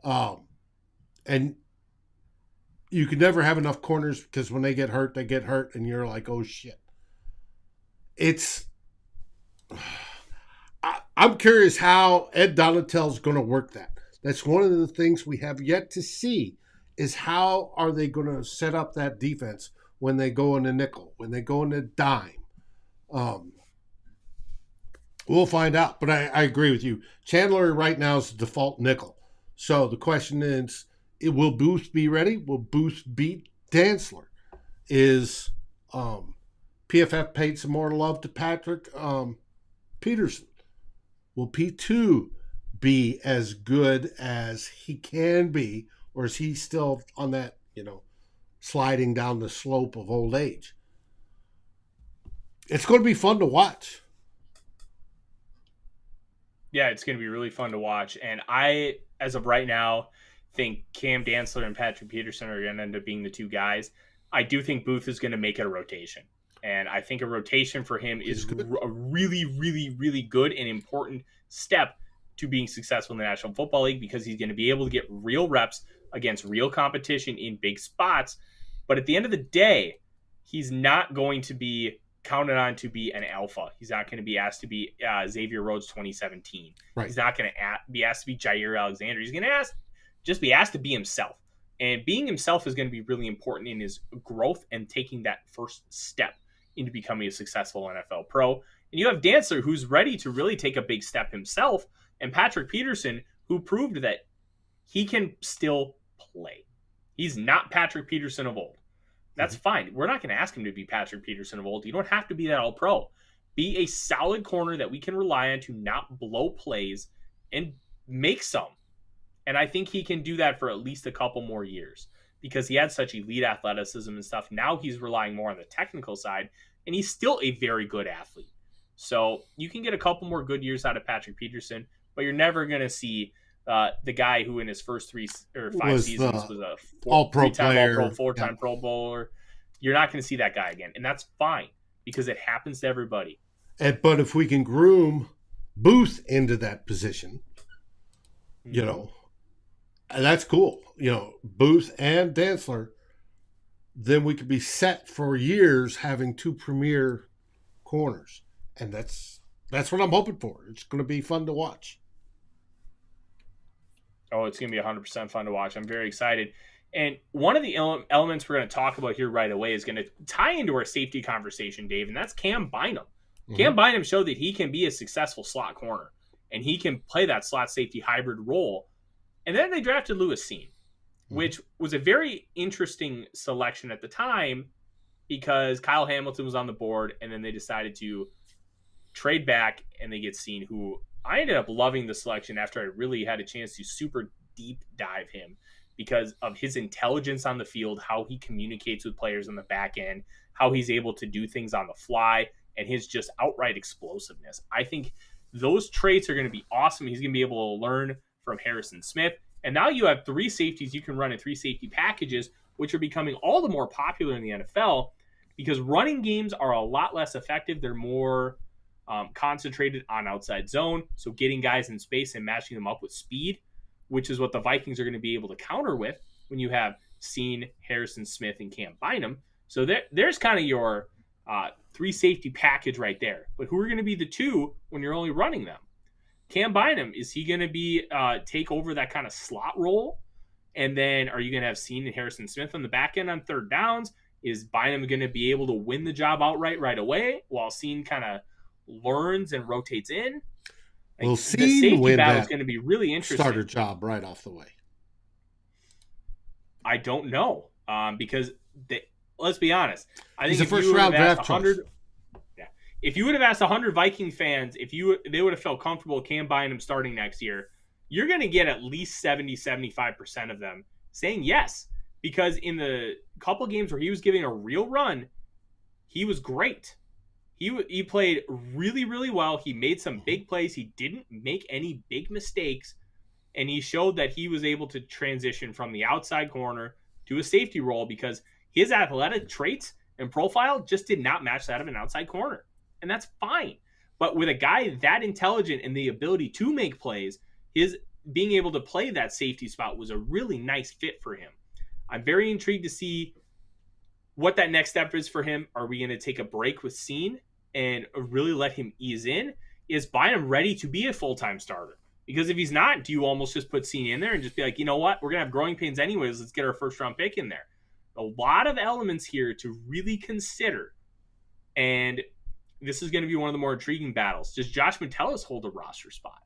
And you can never have enough corners because when they get hurt, and you're like, oh shit. I'm curious how Ed Donatel's going to work that. That's one of the things we have yet to see, is how are they going to set up that defense when they go into nickel, when they go into dime. We'll find out, but I agree with you. Chandler right now is the default nickel. So the question is, will Booth be ready? Will Booth beat Dantzler? Is PFF paid some more love to Patrick Peterson? Will P2 be as good as he can be, or is he still on that, sliding down the slope of old age? It's going to be fun to watch. Yeah, it's going to be really fun to watch. And I, as of right now, think Cam Dantzler and Patrick Peterson are going to end up being the two guys. I do think Booth is going to make it a rotation. And I think a rotation for him is a really, really, really good and important step to being successful in the National Football League, because he's going to be able to get real reps against real competition in big spots. But at the end of the day, he's not going to be counted on to be an alpha. He's not going to be asked to be Xavier Rhodes 2017. Right. He's not going to be asked to be Jair Alexander. He's going to just be asked to be himself. And being himself is going to be really important in his growth and taking that first step into becoming a successful NFL pro. And you have Dantzler, who's ready to really take a big step himself, and Patrick Peterson, who proved that he can still play. He's not Patrick Peterson of old. That's fine. We're not going to ask him to be Patrick Peterson of old. You don't have to be that all-pro. Be a solid corner that we can rely on to not blow plays and make some. And I think he can do that for at least a couple more years, because he had such elite athleticism and stuff. Now he's relying more on the technical side, and he's still a very good athlete. So you can get a couple more good years out of Patrick Peterson, but you're never going to see the guy who in his first 5 seasons was a all-pro player, all-pro, 4-time Pro Bowler. You're not going to see that guy again, and that's fine, because it happens to everybody. But if we can groom Booth into that position, that's cool. Booth and Dantzler, then we could be set for years having 2 premier corners. And that's what I'm hoping for. It's going to be fun to watch. Oh, it's going to be 100% fun to watch. I'm very excited. And one of the elements we're going to talk about here right away is going to tie into our safety conversation, Dave, and that's Cam Bynum. Mm-hmm. Cam Bynum showed that he can be a successful slot corner, and he can play that slot safety hybrid role. And then they drafted Lewis Seen, which was a very interesting selection at the time, because Kyle Hamilton was on the board, and then they decided to trade back, and they get Seen, who I ended up loving the selection after I really had a chance to super deep dive him, because of his intelligence on the field, how he communicates with players on the back end, how he's able to do things on the fly, and his just outright explosiveness. I think those traits are going to be awesome. He's going to be able to learn from Harrison Smith. And now you have 3 safeties you can run in 3 safety packages, which are becoming all the more popular in the NFL, because running games are a lot less effective. They're more concentrated on outside zone. So getting guys in space and matching them up with speed, which is what the Vikings are going to be able to counter with when you have Seen, Harrison Smith, and Cam Bynum. So there's kind of your 3 safety package right there. But who are going to be the 2 when you're only running them? Cam Bynum, is he going to be take over that kind of slot role? And then are you going to have Seen and Harrison Smith on the back end on third downs? Is Bynum going to be able to win the job outright right away while Seen kind of learns and rotates in? We'll the see. Safety battle is going to be really interesting. Starter job right off the way. I don't know because let's be honest. I think he's a first round draft choice. If you would have asked 100 Viking fans they would have felt comfortable with Cam Bynum starting next year, you're going to get at least 70-75% of them saying yes, because in the couple games where he was giving a real run, he was great. He played really, really well. He made some big plays. He didn't make any big mistakes, and he showed that he was able to transition from the outside corner to a safety role because his athletic traits and profile just did not match that of an outside corner. And that's fine. But with a guy that intelligent and the ability to make plays, his being able to play that safety spot was a really nice fit for him. I'm very intrigued to see what that next step is for him. Are we going to take a break with Seen and really let him ease in? Is Bynum ready to be a full-time starter? Because if he's not, do you almost just put Seen in there and just be like, you know what? We're going to have growing pains anyways. Let's get our first-round pick in there. A lot of elements here to really consider. And this is going to be one of the more intriguing battles. Does Josh Metellus hold a roster spot?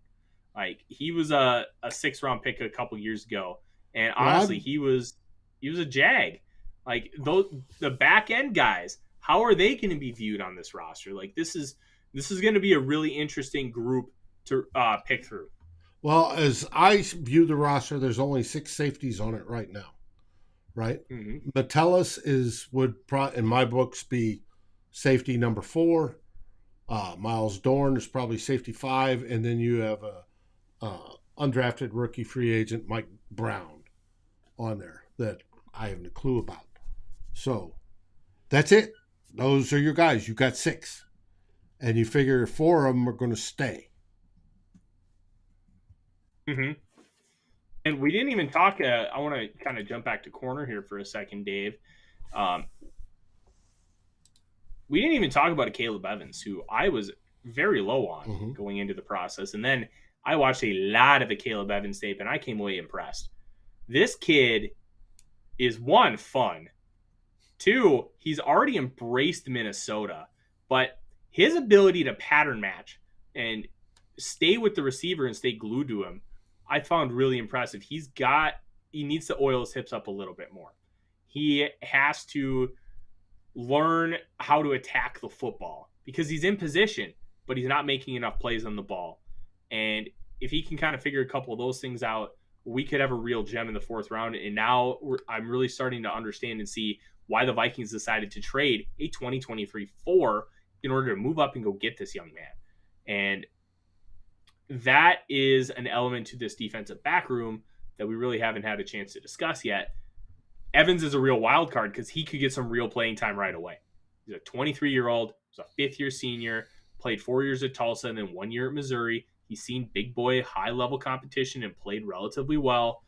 Like, he was a 6th-round pick a couple years ago. And honestly, he was a jag. Like, the back-end guys, how are they going to be viewed on this roster? Like, this is going to be a really interesting group to pick through. Well, as I view the roster, there's only 6 safeties on it right now, right? Mm-hmm. Metellus would in my books be safety number 4. Miles Dorn is probably safety 5, and then you have a undrafted rookie free agent Mike Brown on there that I haven't a clue about. So that's it. Those are your guys. You got 6, and you figure 4 of them are going to stay. Mm-hmm. And we didn't even talk. I want to kind of jump back to corner here for a second, Dave. We didn't even talk about Caleb Evans, who I was very low on going into the process. And then I watched a lot of the Caleb Evans tape, and I came away impressed. This kid is, 1, fun. 2, he's already embraced Minnesota. But his ability to pattern match and stay with the receiver and stay glued to him, I found really impressive. He needs to oil his hips up a little bit more. He has to learn how to attack the football because he's in position, but he's not making enough plays on the ball. And if he can kind of figure a couple of those things out, we could have a real gem in the 4th round. And now I'm really starting to understand and see why the Vikings decided to trade a 2023 4 in order to move up and go get this young man. And that is an element to this defensive back room that we really haven't had a chance to discuss yet. Evans is a real wild card because he could get some real playing time right away. He's a 23-year-old, he's a 5th-year senior, played 4 years at Tulsa and then 1 year at Missouri. He's seen big boy, high-level competition and played relatively well.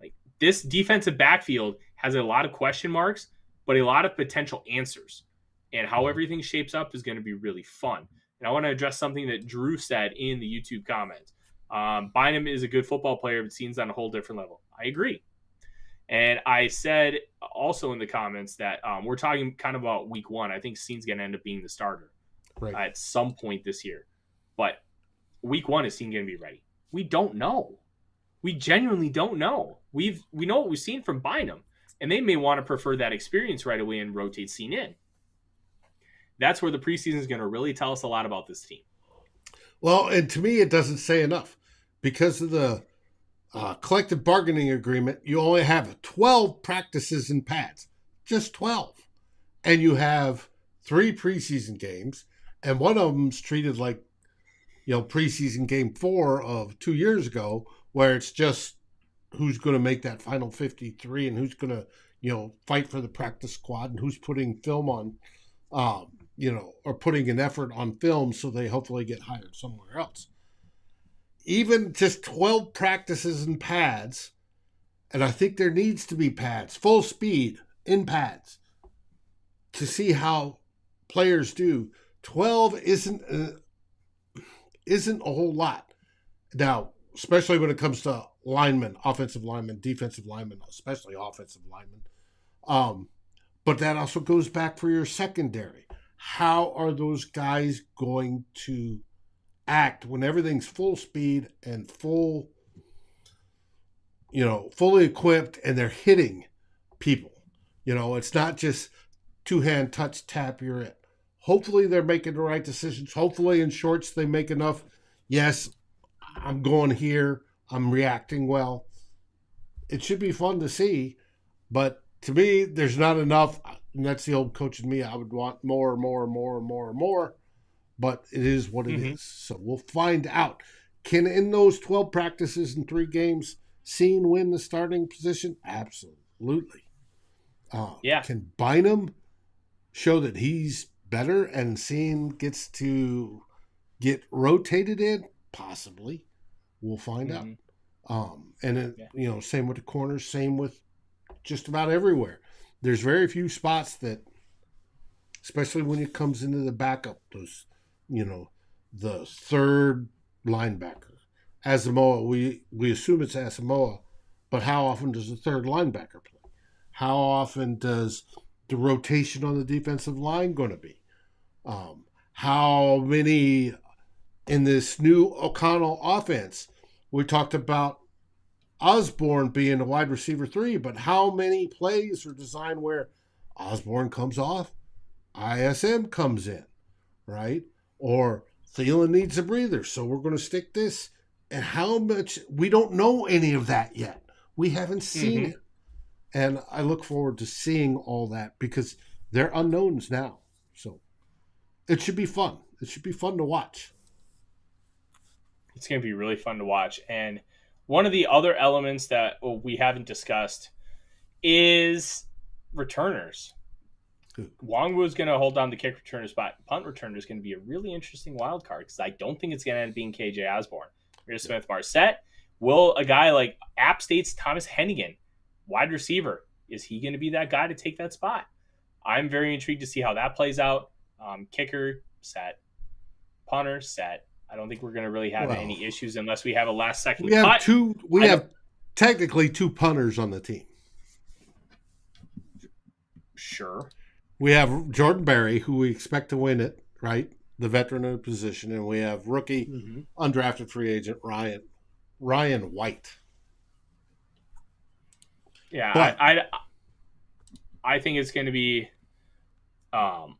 Like, this defensive backfield has a lot of question marks, but a lot of potential answers. And how everything shapes up is going to be really fun. And I want to address something that Drew said in the YouTube comments. Bynum is a good football player, but Seen's on a whole different level. I agree. And I said also in the comments that we're talking kind of about week 1. I think Seen's going to end up being the starter at some point this year. But week 1, is Seen going to be ready? We don't know. We genuinely don't know. We know what we've seen from Bynum, and they may want to prefer that experience right away and rotate Seen in. That's where the preseason is going to really tell us a lot about this team. Well, and to me, it doesn't say enough. Because of the collective bargaining agreement, you only have 12 practices and pads. Just 12. And you have 3 preseason games, and one of them's treated like, preseason game 4 of 2 years ago, where it's just who's going to make that final 53 and who's going to, fight for the practice squad and who's putting film on are putting an effort on film, so they hopefully get hired somewhere else. Even just 12 practices in pads, and I think there needs to be pads, full speed in pads, to see how players do. 12 isn't a whole lot. Now, especially when it comes to linemen, offensive linemen, defensive linemen, especially offensive linemen. But that also goes back for your secondary. How are those guys going to act when everything's full speed and fully equipped and they're hitting people? It's not just two-hand touch, tap, you're in. Hopefully they're making the right decisions. Hopefully in shorts they make enough. Yes, I'm going here. I'm reacting well. It should be fun to see, but to me, there's not enough. And that's the old coach in me. I would want more, but it is what it is. So we'll find out. Can, in those 12 practices and 3 games, Cine win the starting position? Absolutely. Can Bynum show that he's better and Cine gets to get rotated in? Possibly. We'll find out. Same with the corners, same with just about everywhere. There's very few spots that, especially when it comes into the backup, those, the third linebacker. Asamoah, we assume it's Asamoah, but how often does the third linebacker play? How often does the rotation on the defensive line going to be? How many in this new O'Connell offense? We talked about Osborn being a wide receiver 3, but how many plays are designed where Osborn comes off, ISM comes in, right? Or Thielen needs a breather, so we're going to stick this. And how much, we don't know any of that yet. We haven't seen it. And I look forward to seeing all that because they're unknowns now. So it should be fun. It should be fun to watch. It's going to be really fun to watch. And one of the other elements that we haven't discussed is returners. Wongwu is going to hold down the kick returner spot. Punt returner is going to be a really interesting wild card because I don't think it's going to end up being KJ Osborn. Ihmir Smith-Marsette. Will a guy like App State's Thomas Hennigan, wide receiver, is he going to be that guy to take that spot? I'm very intrigued to see how that plays out. Kicker, set. Punter, set. I don't think we're going to really have any issues unless we have a last-second cut. We have technically 2 punters on the team. Sure. We have Jordan Berry, who we expect to win it, right? The veteran in the position. And we have rookie, undrafted free agent, Ryan White. Yeah, but, I think it's going to be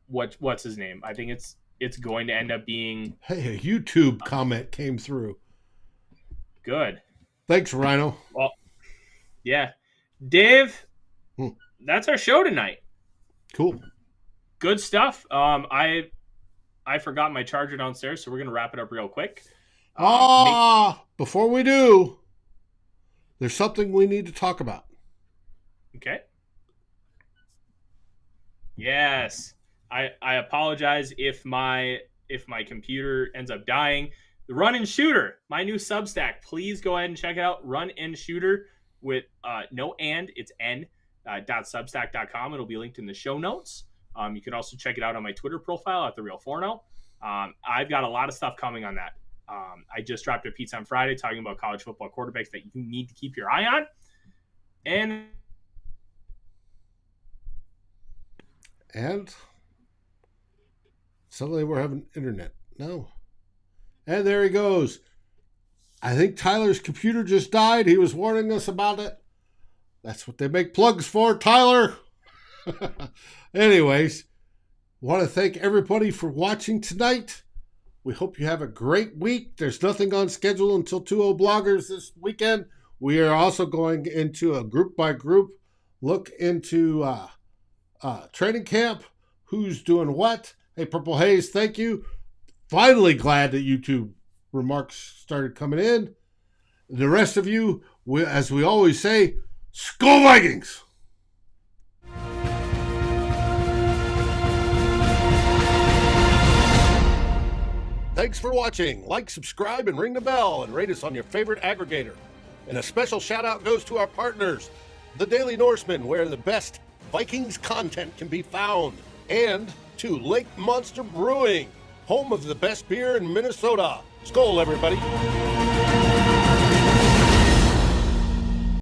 what's his name? I think it's going to end up being... Hey, a YouTube comment came through. Good. Thanks, Rhino. Well, yeah. Dave, that's our show tonight. Cool. Good stuff. I forgot my charger downstairs, so we're going to wrap it up real quick. Before we do, there's something we need to talk about. Okay. Yes. I apologize if my computer ends up dying. The Run and Shooter, my new Substack. Please go ahead and check it out. Run and Shooter with no and, it's n. .substack.com. It'll be linked in the show notes. You can also check it out on my Twitter profile at The Real Forno. I've got a lot of stuff coming on that. I just dropped a piece on Friday talking about college football quarterbacks that you need to keep your eye on. And suddenly we're having internet. No. And there he goes. I think Tyler's computer just died. He was warning us about it. That's what they make plugs for, Tyler. Anyways, want to thank everybody for watching tonight. We hope you have a great week. There's nothing on schedule until 2-0 Bloggers this weekend. We are also going into a group-by-group look into training camp, who's doing what. Hey, Purple Haze, thank you. Finally glad that YouTube remarks started coming in. The rest of you, as we always say, Skol Vikings! Thanks for watching. Like, subscribe, and ring the bell, and rate us on your favorite aggregator. And a special shout out goes to our partners, The Daily Norseman, where the best Vikings content can be found, and to Lake Monster Brewing, home of the best beer in Minnesota. Skol, everybody.